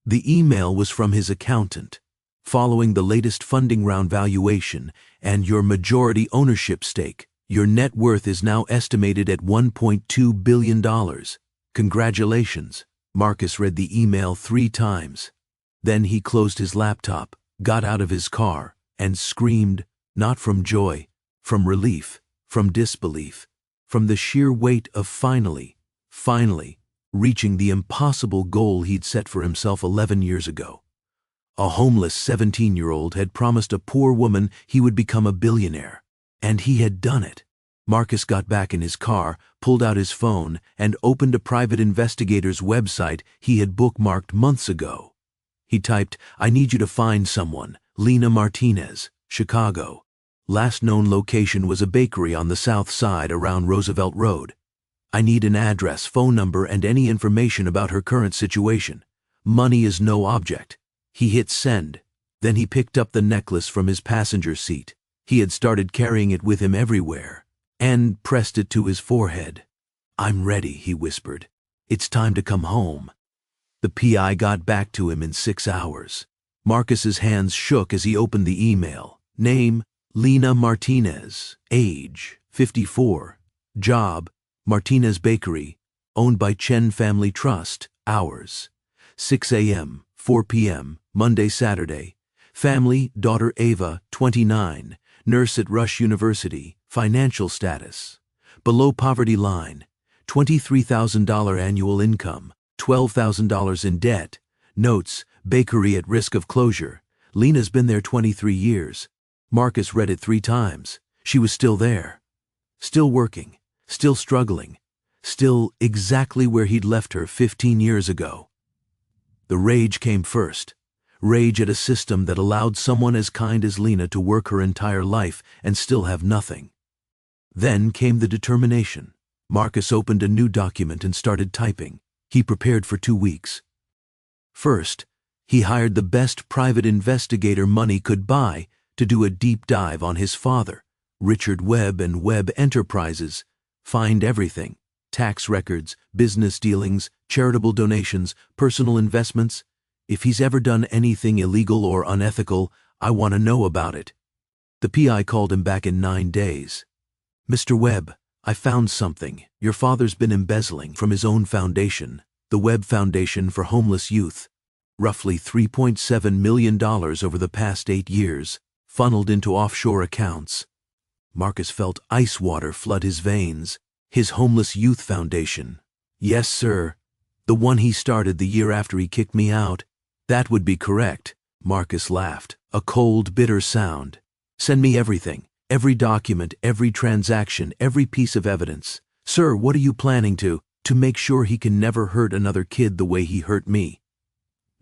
The email was from his accountant. Following the latest funding round valuation and your majority ownership stake, your net worth is now estimated at $1.2 billion. Congratulations. Marcus read the email 3 times. Then he closed his laptop, got out of his car, and screamed, not from joy, from relief, from disbelief, from the sheer weight of finally, reaching the impossible goal he'd set for himself 11 years ago. A homeless 17-year-old had promised a poor woman he would become a billionaire, and he had done it. Marcus got back in his car, pulled out his phone, and opened a private investigator's website he had bookmarked months ago. He typed, I need you to find someone, Lena Martinez, Chicago. Last known location was a bakery on the south side around Roosevelt Road. I need an address, phone number, and any information about her current situation. Money is no object. He hit send. Then he picked up the necklace from his passenger seat. He had started carrying it with him everywhere, and pressed it to his forehead. I'm ready, he whispered. It's time to come home. The PI got back to him in 6 hours. Marcus's hands shook as he opened the email. Name, Lena Martinez. Age, 54. Job, Martinez Bakery, owned by Chen Family Trust. Hours, 6 a.m., 4 p.m., Monday, Saturday. Family, daughter Ava, 29, nurse at Rush University. Financial status, below poverty line, $23,000 annual income, $12,000 in debt. Notes, bakery at risk of closure. Lena's been there 23 years. Marcus read it 3 times. She was still there. Still working. Still struggling. Still exactly where he'd left her 15 years ago. The rage came first. Rage at a system that allowed someone as kind as Lena to work her entire life and still have nothing. Then came the determination. Marcus opened a new document and started typing. He prepared for 2 weeks. First, he hired the best private investigator money could buy to do a deep dive on his father, Richard Webb and Webb Enterprises. Find everything: tax records, business dealings, charitable donations, personal investments. If he's ever done anything illegal or unethical, I want to know about it. The PI called him back in 9 days. Mr. Webb, I found something. Your father's been embezzling from his own foundation, the Webb Foundation for Homeless Youth. Roughly $3.7 million over the past 8 years, funneled into offshore accounts. Marcus felt ice water flood his veins. His Homeless Youth Foundation. Yes, sir. The one he started the year after he kicked me out. That would be correct. Marcus laughed, a cold, bitter sound. Send me everything. Every document, every transaction, every piece of evidence. Sir, what are you planning to make sure he can never hurt another kid the way he hurt me?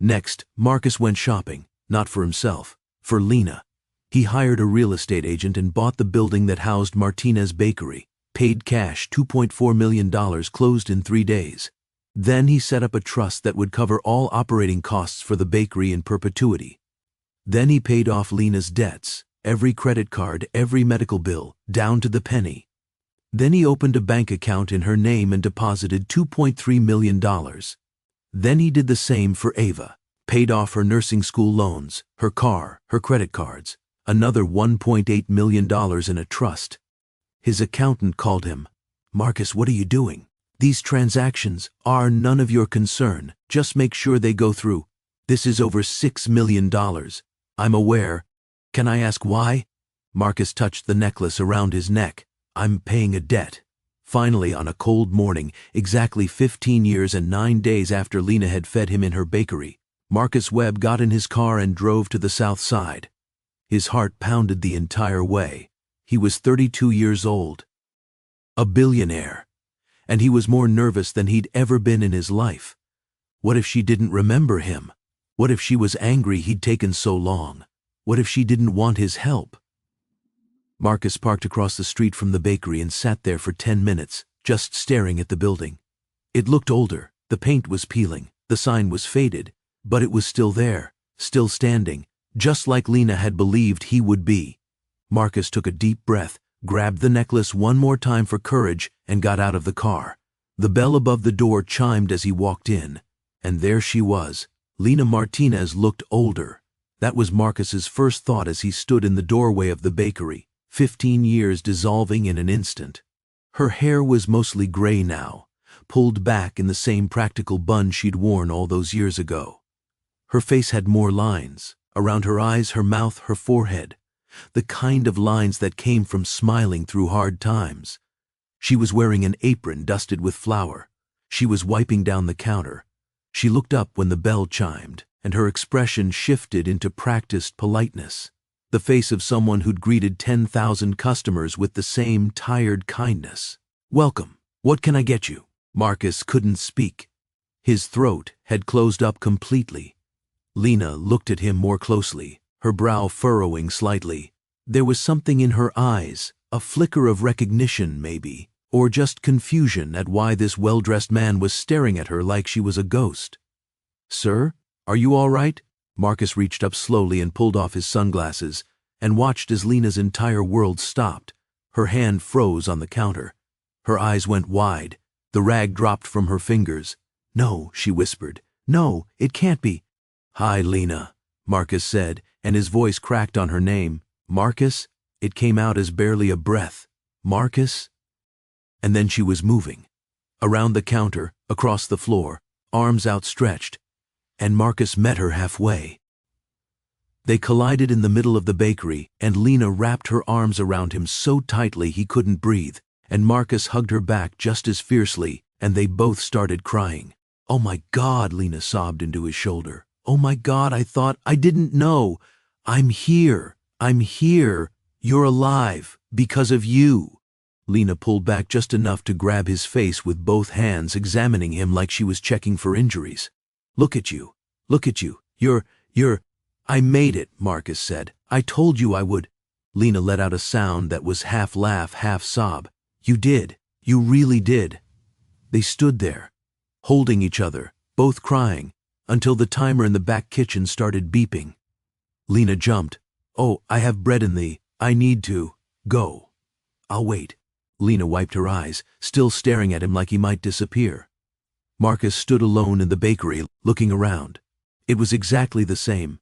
Next, Marcus went shopping, not for himself, for Lena. He hired a real estate agent and bought the building that housed Martinez Bakery, paid cash $2.4 million, closed in 3 days. Then he set up a trust that would cover all operating costs for the bakery in perpetuity. Then he paid off Lena's debts, every credit card, every medical bill, down to the penny. Then he opened a bank account in her name and deposited $2.3 million. Then he did the same for Ava, paid off her nursing school loans, her car, her credit cards, another $1.8 million in a trust. His accountant called him. Marcus, what are you doing? These transactions are none of your concern. Just make sure they go through. This is over $6 million. I'm aware. Can I ask why? Marcus touched the necklace around his neck. I'm paying a debt. Finally, on a cold morning, exactly 15 years and 9 days after Lena had fed him in her bakery, Marcus Webb got in his car and drove to the south side. His heart pounded the entire way. He was 32 years old. A billionaire. And he was more nervous than he'd ever been in his life. What if she didn't remember him? What if she was angry he'd taken so long? What if she didn't want his help? Marcus parked across the street from the bakery and sat there for 10 minutes, just staring at the building. It looked older, the paint was peeling, the sign was faded, but it was still there, still standing, just like Lena had believed he would be. Marcus took a deep breath, grabbed the necklace one more time for courage, and got out of the car. The bell above the door chimed as he walked in, and there she was. Lena Martinez looked older. That was Marcus's first thought as he stood in the doorway of the bakery. 15 years dissolving in an instant. Her hair was mostly gray now, pulled back in the same practical bun she'd worn all those years ago. Her face had more lines, around her eyes, her mouth, her forehead, the kind of lines that came from smiling through hard times. She was wearing an apron dusted with flour. She was wiping down the counter. She looked up when the bell chimed, and her expression shifted into practiced politeness. The face of someone who'd greeted 10,000 customers with the same tired kindness. Welcome. What can I get you? Marcus couldn't speak. His throat had closed up completely. Lena looked at him more closely, her brow furrowing slightly. There was something in her eyes, a flicker of recognition maybe, or just confusion at why this well-dressed man was staring at her like she was a ghost. Sir, are you all right? Marcus reached up slowly and pulled off his sunglasses and watched as Lena's entire world stopped. Her hand froze on the counter. Her eyes went wide. The rag dropped from her fingers. No, she whispered. No, it can't be. Hi, Lena, Marcus said, and his voice cracked on her name. Marcus? It came out as barely a breath. Marcus? And then she was moving. Around the counter, across the floor, arms outstretched, and Marcus met her halfway. They collided in the middle of the bakery, and Lena wrapped her arms around him so tightly he couldn't breathe, and Marcus hugged her back just as fiercely, and they both started crying. Oh my God, Lena sobbed into his shoulder. Oh my God, I didn't know. I'm here. You're alive, because of you. Lena pulled back just enough to grab his face with both hands, examining him like she was checking for injuries. Look at you. You're, I made it, Marcus said. I told you I would. Lena let out a sound that was half laugh, half sob. You did. You really did. They stood there, holding each other, both crying, until the timer in the back kitchen started beeping. Lena jumped. Oh, I have bread in the, I need to, go. I'll wait. Lena wiped her eyes, still staring at him like he might disappear. Marcus stood alone in the bakery, looking around. It was exactly the same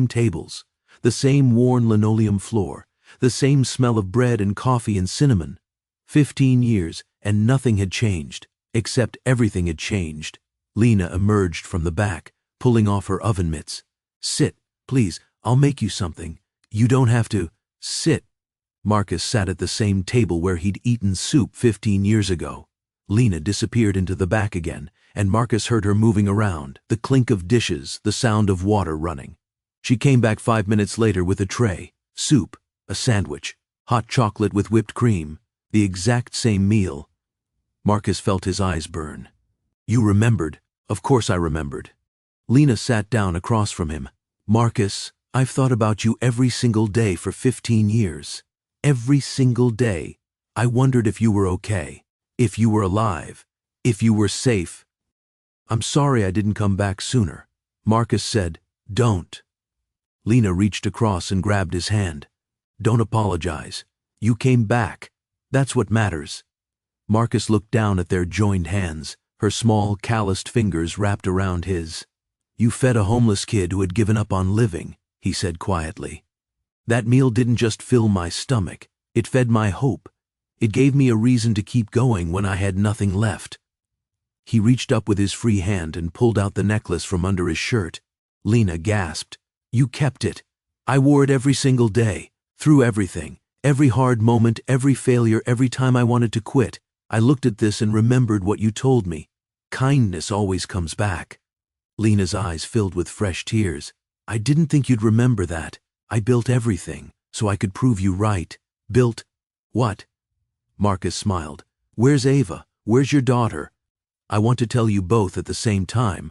tables, the same worn linoleum floor, the same smell of bread and coffee and cinnamon. 15 years, and nothing had changed, except everything had changed. Lena emerged from the back, pulling off her oven mitts. Sit, please, I'll make you something. You don't have to. Sit. Marcus sat at the same table where he'd eaten soup 15 years ago. Lena disappeared into the back again, and Marcus heard her moving around, the clink of dishes, the sound of water running. She came back 5 minutes later with a tray, soup, a sandwich, hot chocolate with whipped cream, the exact same meal. Marcus felt his eyes burn. You remembered. Of course I remembered. Lena sat down across from him. Marcus, I've thought about you every single day for 15 years. Every single day. I wondered if you were okay, if you were alive, if you were safe. I'm sorry I didn't come back sooner. Marcus said, Don't. Lena reached across and grabbed his hand. Don't apologize. You came back. That's what matters. Marcus looked down at their joined hands, her small, calloused fingers wrapped around his. You fed a homeless kid who had given up on living, he said quietly. That meal didn't just fill my stomach, it fed my hope. It gave me a reason to keep going when I had nothing left. He reached up with his free hand and pulled out the necklace from under his shirt. Lena gasped. You kept it. I wore it every single day, through everything, every hard moment, every failure, every time I wanted to quit. I looked at this and remembered what you told me. Kindness always comes back. Lena's eyes filled with fresh tears. I didn't think you'd remember that. I built everything, so I could prove you right. Built what? Marcus smiled. Where's Ava? Where's your daughter? I want to tell you both at the same time.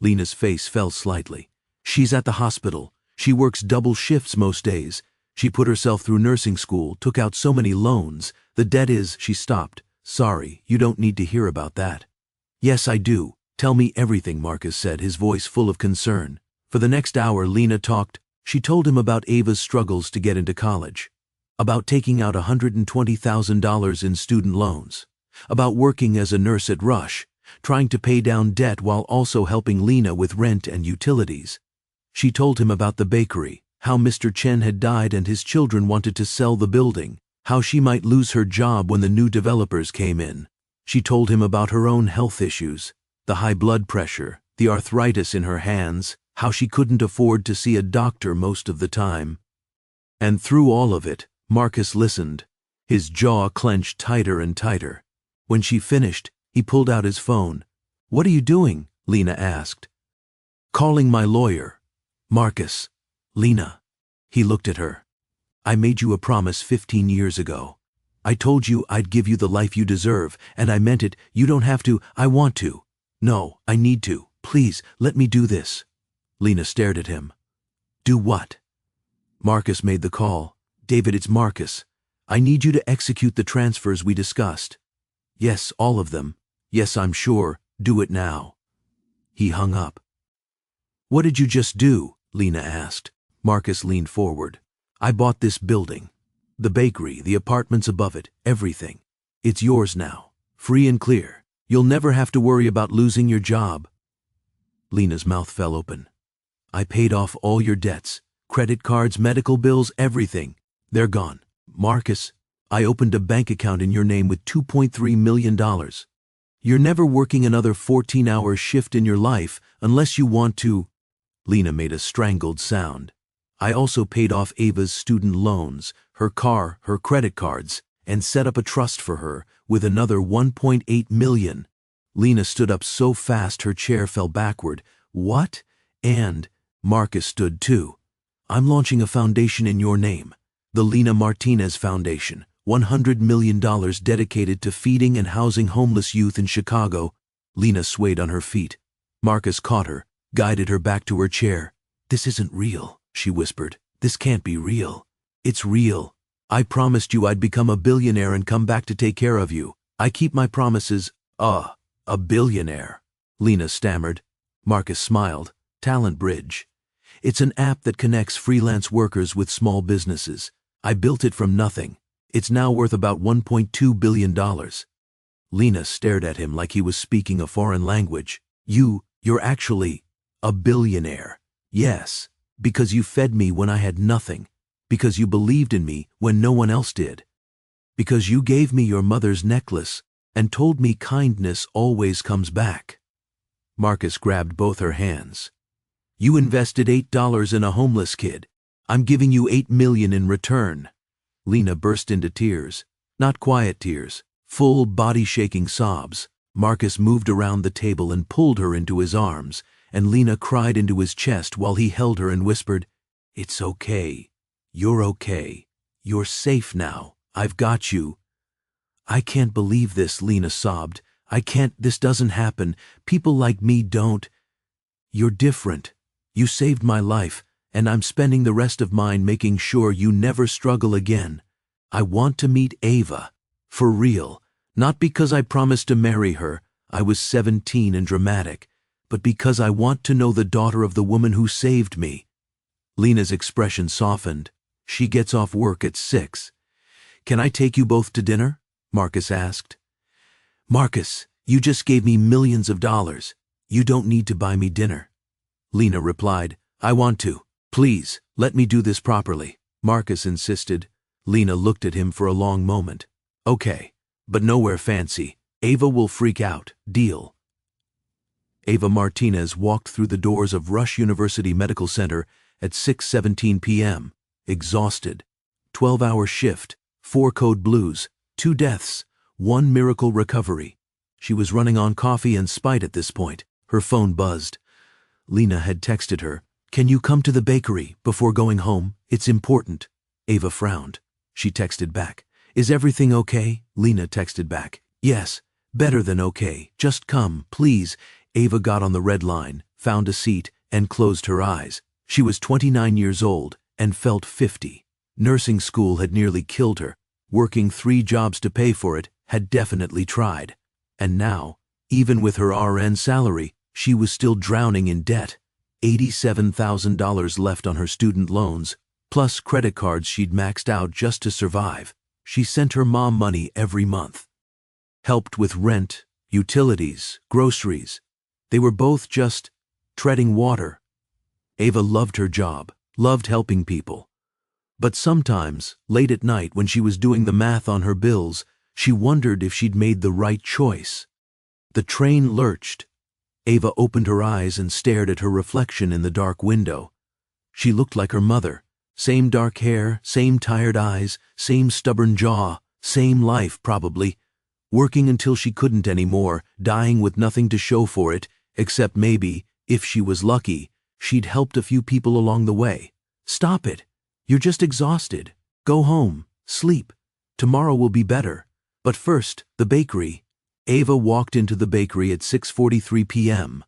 Lena's face fell slightly. She's at the hospital. She works double shifts most days. She put herself through nursing school, took out so many loans. The debt is, she stopped. Sorry, you don't need to hear about that. Yes, I do. Tell me everything, Marcus said, his voice full of concern. For the next hour, Lena talked. She told him about Ava's struggles to get into college, about taking out $120,000 in student loans, about working as a nurse at Rush, trying to pay down debt while also helping Lena with rent and utilities. She told him about the bakery, how Mr. Chen had died and his children wanted to sell the building, how she might lose her job when the new developers came in. She told him about her own health issues, the high blood pressure, the arthritis in her hands, how she couldn't afford to see a doctor most of the time. And through all of it, Marcus listened, his jaw clenched tighter and tighter. When she finished, he pulled out his phone. What are you doing? Lena asked. Calling my lawyer. Marcus. Lena. He looked at her. I made you a promise 15 years ago. I told you I'd give you the life you deserve, and I meant it. You don't have to. I want to. No, I need to. Please, let me do this. Lena stared at him. Do what? Marcus made the call. David, it's Marcus. I need you to execute the transfers we discussed. Yes, all of them. Yes, I'm sure. Do it now. He hung up. What did you just do? Lena asked. Marcus leaned forward. I bought this building. The bakery, the apartments above it, everything. It's yours now. Free and clear. You'll never have to worry about losing your job. Lena's mouth fell open. I paid off all your debts. Credit cards, medical bills, everything. They're gone. Marcus, I opened a bank account in your name with $2.3 million. You're never working another 14-hour shift in your life unless you want to. Lena made a strangled sound. I also paid off Ava's student loans, her car, her credit cards, and set up a trust for her with another $1.8 million. Lena stood up so fast her chair fell backward. What? And Marcus stood too. I'm launching a foundation in your name, the Lena Martinez Foundation, $100 million dedicated to feeding and housing homeless youth in Chicago. Lena swayed on her feet. Marcus caught her, guided her back to her chair. This isn't real, she whispered. This can't be real. It's real. I promised you I'd become a billionaire and come back to take care of you. I keep my promises. A billionaire, Lena stammered. Marcus smiled. Talent Bridge. It's an app that connects freelance workers with small businesses. I built it from nothing. It's now worth about $1.2 billion. Lena stared at him like he was speaking a foreign language. You're actually a billionaire. Yes, because you fed me when I had nothing. Because you believed in me when no one else did. Because you gave me your mother's necklace and told me kindness always comes back. Marcus grabbed both her hands. You invested $8 in a homeless kid. I'm giving you $8 million in return. Lena burst into tears. Not quiet tears, full body-shaking sobs. Marcus moved around the table and pulled her into his arms, and Lena cried into his chest while he held her and whispered, It's okay. You're okay. You're safe now. I've got you. I can't believe this, Lena sobbed. I can't, this doesn't happen. People like me don't. You're different. You saved my life, and I'm spending the rest of mine making sure you never struggle again. I want to meet Ava. For real. Not because I promised to marry her, I was 17 and dramatic, but because I want to know the daughter of the woman who saved me. Lena's expression softened. She gets off work at 6. Can I take you both to dinner? Marcus asked. Marcus, you just gave me millions of dollars. You don't need to buy me dinner. Lena replied, I want to. Please, let me do this properly. Marcus insisted. Lena looked at him for a long moment. Okay, but nowhere fancy. Ava will freak out. Deal. Ava Martinez walked through the doors of Rush University Medical Center at 6:17 p.m., exhausted. 12-hour shift, 4 code blues, 2 deaths, 1 miracle recovery. She was running on coffee and spite at this point. Her phone buzzed. Lena had texted her, "Can you come to the bakery before going home? It's important." Ava frowned. She texted back, "Is everything okay?" Lena texted back, "Yes, better than okay. Just come, please." Ava got on the red line, found a seat, and closed her eyes. She was 29 years old and felt 50. Nursing school had nearly killed her. Working 3 jobs to pay for it had definitely tried. And now, even with her RN salary, she was still drowning in debt. $87,000 left on her student loans, plus credit cards she'd maxed out just to survive. She sent her mom money every month. Helped with rent, utilities, groceries. They were both just treading water. Ava loved her job, loved helping people. But sometimes, late at night when she was doing the math on her bills, she wondered if she'd made the right choice. The train lurched. Ava opened her eyes and stared at her reflection in the dark window. She looked like her mother. Same dark hair, same tired eyes, same stubborn jaw, same life probably. Working until she couldn't anymore, dying with nothing to show for it, except maybe, if she was lucky, she'd helped a few people along the way. "Stop it. You're just exhausted. Go home. Sleep. Tomorrow will be better. But first, the bakery." Ava walked into the bakery at 6:43 p.m.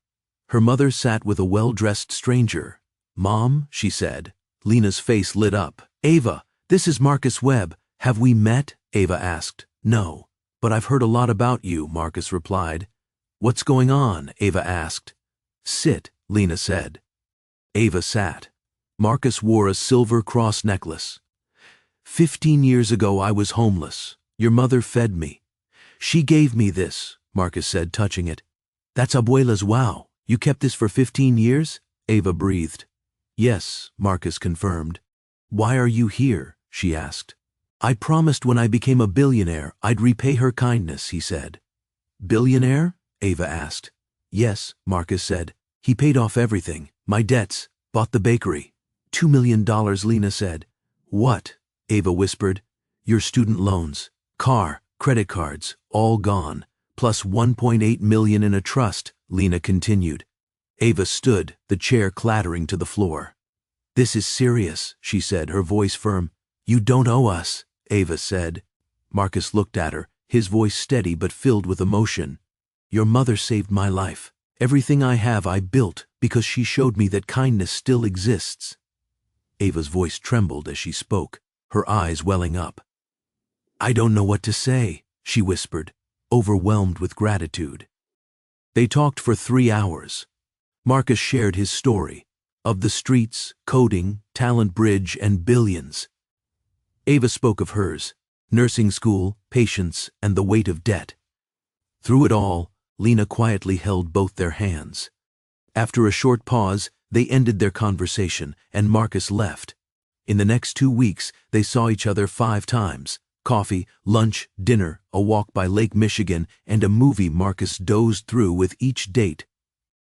Her mother sat with a well-dressed stranger. "Mom," she said. Lena's face lit up. "Ava, this is Marcus Webb. Have we met?" Ava asked. "No, but I've heard a lot about you," Marcus replied. "What's going on?" Ava asked. "Sit," Lena said. Ava sat. Marcus wore a silver cross necklace. 15 years ago I was homeless. Your mother fed me. She gave me this," Marcus said, touching it. "That's Abuela's wow. You kept this for 15 years? Ava breathed. "Yes," Marcus confirmed. "Why are you here?" she asked. "I promised when I became a billionaire I'd repay her kindness," he said. "Billionaire?" Ava asked. "Yes," Marcus said. "He paid off everything. My debts. Bought the bakery." $2 million, Lena said. "What?" Ava whispered. "Your student loans, car, credit cards, all gone, plus $1.8 million in a trust," Lena continued. Ava stood, the chair clattering to the floor. "This is serious," she said, her voice firm. "You don't owe us," Ava said. Marcus looked at her, his voice steady but filled with emotion. "Your mother saved my life. Everything I have I built because she showed me that kindness still exists." Ava's voice trembled as she spoke, her eyes welling up. "I don't know what to say," she whispered, overwhelmed with gratitude. They talked for 3 hours. Marcus shared his story, of the streets, coding, talent bridge, and billions. Ava spoke of hers, nursing school, patience, and the weight of debt. Through it all, Lena quietly held both their hands. After a short pause, they ended their conversation, and Marcus left. In the next 2 weeks, they saw each other 5 times. Coffee, lunch, dinner, a walk by Lake Michigan, and a movie Marcus dozed through with each date.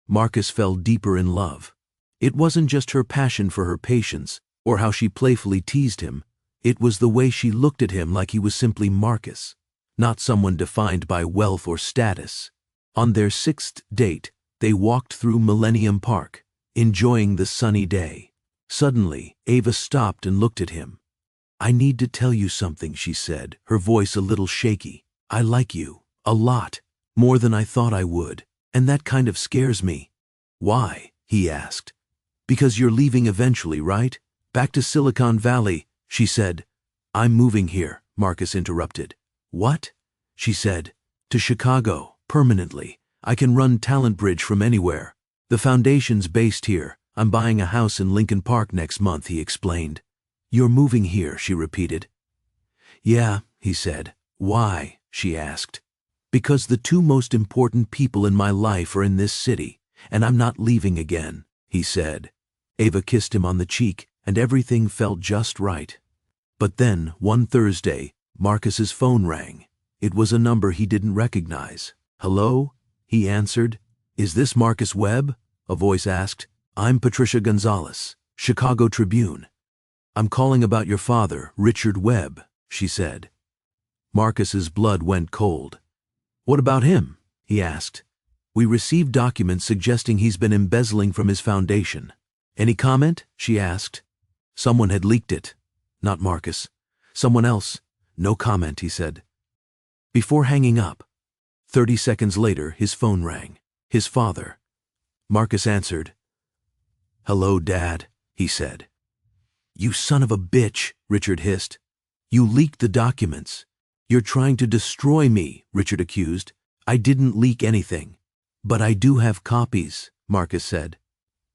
Marcus fell deeper in love. It wasn't just her passion for her patients, or how she playfully teased him. It was the way she looked at him like he was simply Marcus, not someone defined by wealth or status. On their 6th date, they walked through Millennium Park, enjoying the sunny day. Suddenly, Ava stopped and looked at him. "I need to tell you something," she said, her voice a little shaky. "I like you, a lot, more than I thought I would, and that kind of scares me." "Why?" he asked. "Because you're leaving eventually, right? Back to Silicon Valley," she said. "I'm moving here," Marcus interrupted. "What?" she said. "To Chicago, permanently. I can run Talent Bridge from anywhere. The foundation's based here. I'm buying a house in Lincoln Park next month," he explained. "You're moving here," she repeated. "Yeah," he said. "Why?" she asked. "Because the 2 most important people in my life are in this city, and I'm not leaving again," he said. Ava kissed him on the cheek, and everything felt just right. But then, one Thursday, Marcus's phone rang. It was a number he didn't recognize. "Hello?" he answered. "Is this Marcus Webb?" a voice asked. "I'm Patricia Gonzalez, Chicago Tribune. I'm calling about your father, Richard Webb," she said. Marcus's blood went cold. "What about him?" he asked. "We received documents suggesting he's been embezzling from his foundation." "Any comment?" she asked. "Someone had leaked it." "Not Marcus. Someone else." "No comment," he said. Before hanging up, 30 seconds later, his phone rang. His father. Marcus answered. "Hello, Dad," he said. "You son of a bitch," Richard hissed. "You leaked the documents." "You're trying to destroy me," Richard accused. "I didn't leak anything." "But I do have copies," Marcus said.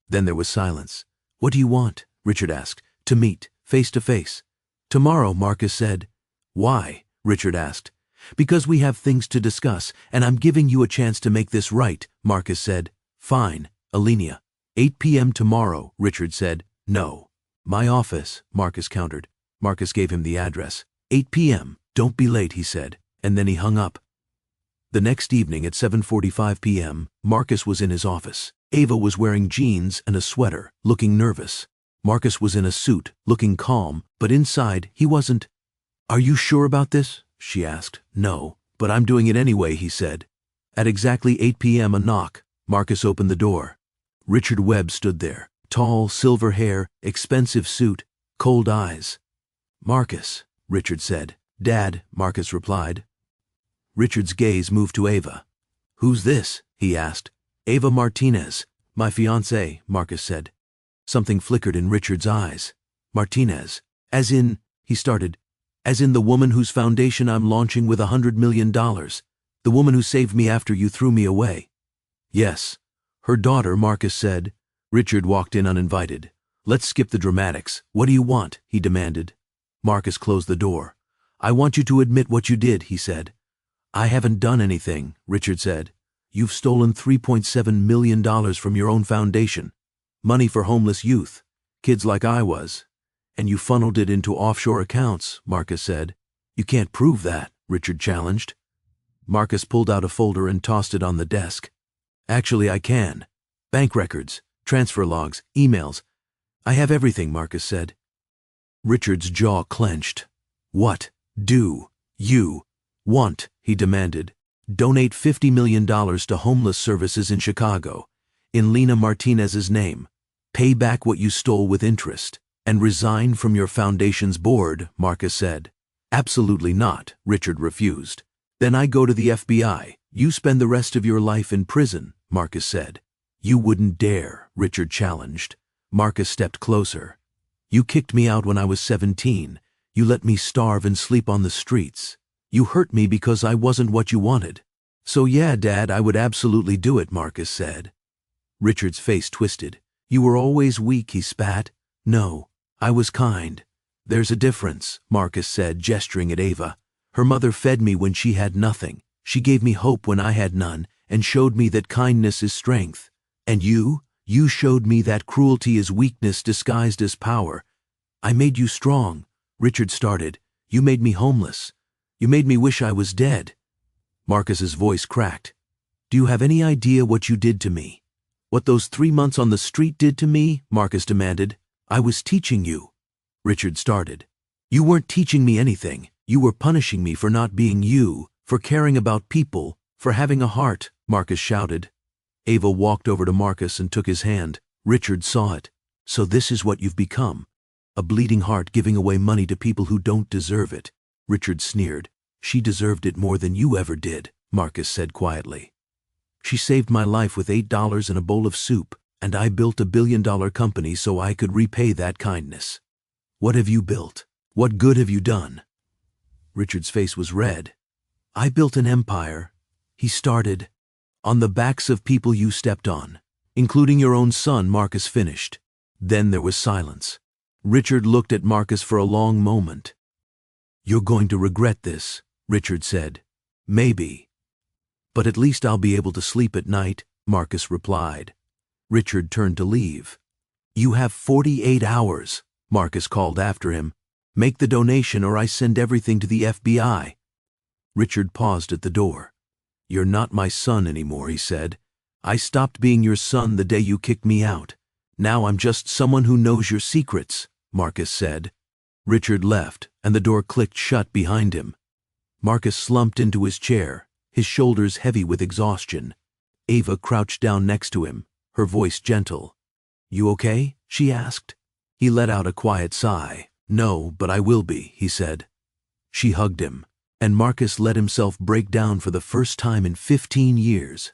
Then there was silence. "What do you want?" Richard asked. "To meet, face to face." "Tomorrow," Marcus said. "Why?" Richard asked. "Because we have things to discuss, and I'm giving you a chance to make this right," Marcus said. "Fine, Alenia. 8 p.m. tomorrow," Richard said. "No." "My office," Marcus countered. Marcus gave him the address. 8 p.m. "Don't be late," he said, and then he hung up. The next evening at 7:45 p.m., Marcus was in his office. Ava was wearing jeans and a sweater, looking nervous. Marcus was in a suit, looking calm, but inside he wasn't. "Are you sure about this?" she asked. "No, but I'm doing it anyway," he said. At exactly 8 p.m. a knock. Marcus opened the door. Richard Webb stood there, tall, silver hair, expensive suit, cold eyes. "Marcus," Richard said. "Dad," Marcus replied. Richard's gaze moved to Ava. "Who's this?" he asked. "Ava Martinez, my fiancée," Marcus said. Something flickered in Richard's eyes. "Martinez? As in," he started, "as in the woman whose foundation I'm launching with $100 million, the woman who saved me after you threw me away." "Yes. Her daughter," Marcus said. Richard walked in uninvited. "Let's skip the dramatics. What do you want?" he demanded. Marcus closed the door. "I want you to admit what you did," he said. "I haven't done anything," Richard said. "You've stolen $3.7 million from your own foundation. Money for homeless youth, kids like I was. And you funneled it into offshore accounts," Marcus said. "You can't prove that," Richard challenged. Marcus pulled out a folder and tossed it on the desk. "Actually, I can. Bank records, transfer logs, emails. I have everything," Marcus said. Richard's jaw clenched. "What do you want?" he demanded. "Donate $50 million to homeless services in Chicago, in Lena Martinez's name. Pay back what you stole with interest, and resign from your foundation's board," Marcus said. "Absolutely not," Richard refused. "Then I go to the FBI. You spend the rest of your life in prison," Marcus said. "You wouldn't dare," Richard challenged. Marcus stepped closer. "You kicked me out when I was 17. You let me starve and sleep on the streets. You hurt me because I wasn't what you wanted." "So yeah, Dad, I would absolutely do it," Marcus said. Richard's face twisted. "You were always weak," he spat. "No, I was kind." "There's a difference," Marcus said, gesturing at Ava. "Her mother fed me when she had nothing. She gave me hope when I had none, and showed me that kindness is strength. And you showed me that cruelty is weakness disguised as power. I made you strong," Richard started. "You made me homeless. You made me wish I was dead." Marcus's voice cracked. "Do you have any idea what you did to me? What those 3 months on the street did to me?" Marcus demanded. "I was teaching you." Richard started. "You weren't teaching me anything. You were punishing me for not being you, for caring about people, for having a heart," Marcus shouted. Ava walked over to Marcus and took his hand. Richard saw it. "So this is what you've become. A bleeding heart giving away money to people who don't deserve it." Richard sneered. "She deserved it more than you ever did," Marcus said quietly. "She saved my life with $8 and a bowl of soup, and I built a billion-dollar company so I could repay that kindness. What have you built? What good have you done?" Richard's face was red. "I built an empire," he started, "on the backs of people you stepped on, including your own son," Marcus finished. Then there was silence. Richard looked at Marcus for a long moment. "You're going to regret this," Richard said. "Maybe. But at least I'll be able to sleep at night," Marcus replied. Richard turned to leave. "You have 48 hours," Marcus called after him. "Make the donation or I send everything to the FBI." Richard paused at the door. "You're not my son anymore," he said. I stopped being your son the day you kicked me out. Now I'm just someone who knows your secrets," Marcus said. Richard left, and the door clicked shut behind him. Marcus slumped into his chair, his shoulders heavy with exhaustion. Ava crouched down next to him, her voice gentle. "You okay?" she asked. He let out a quiet sigh. "No, but I will be," he said. She hugged him, and Marcus let himself break down for the first time in 15 years.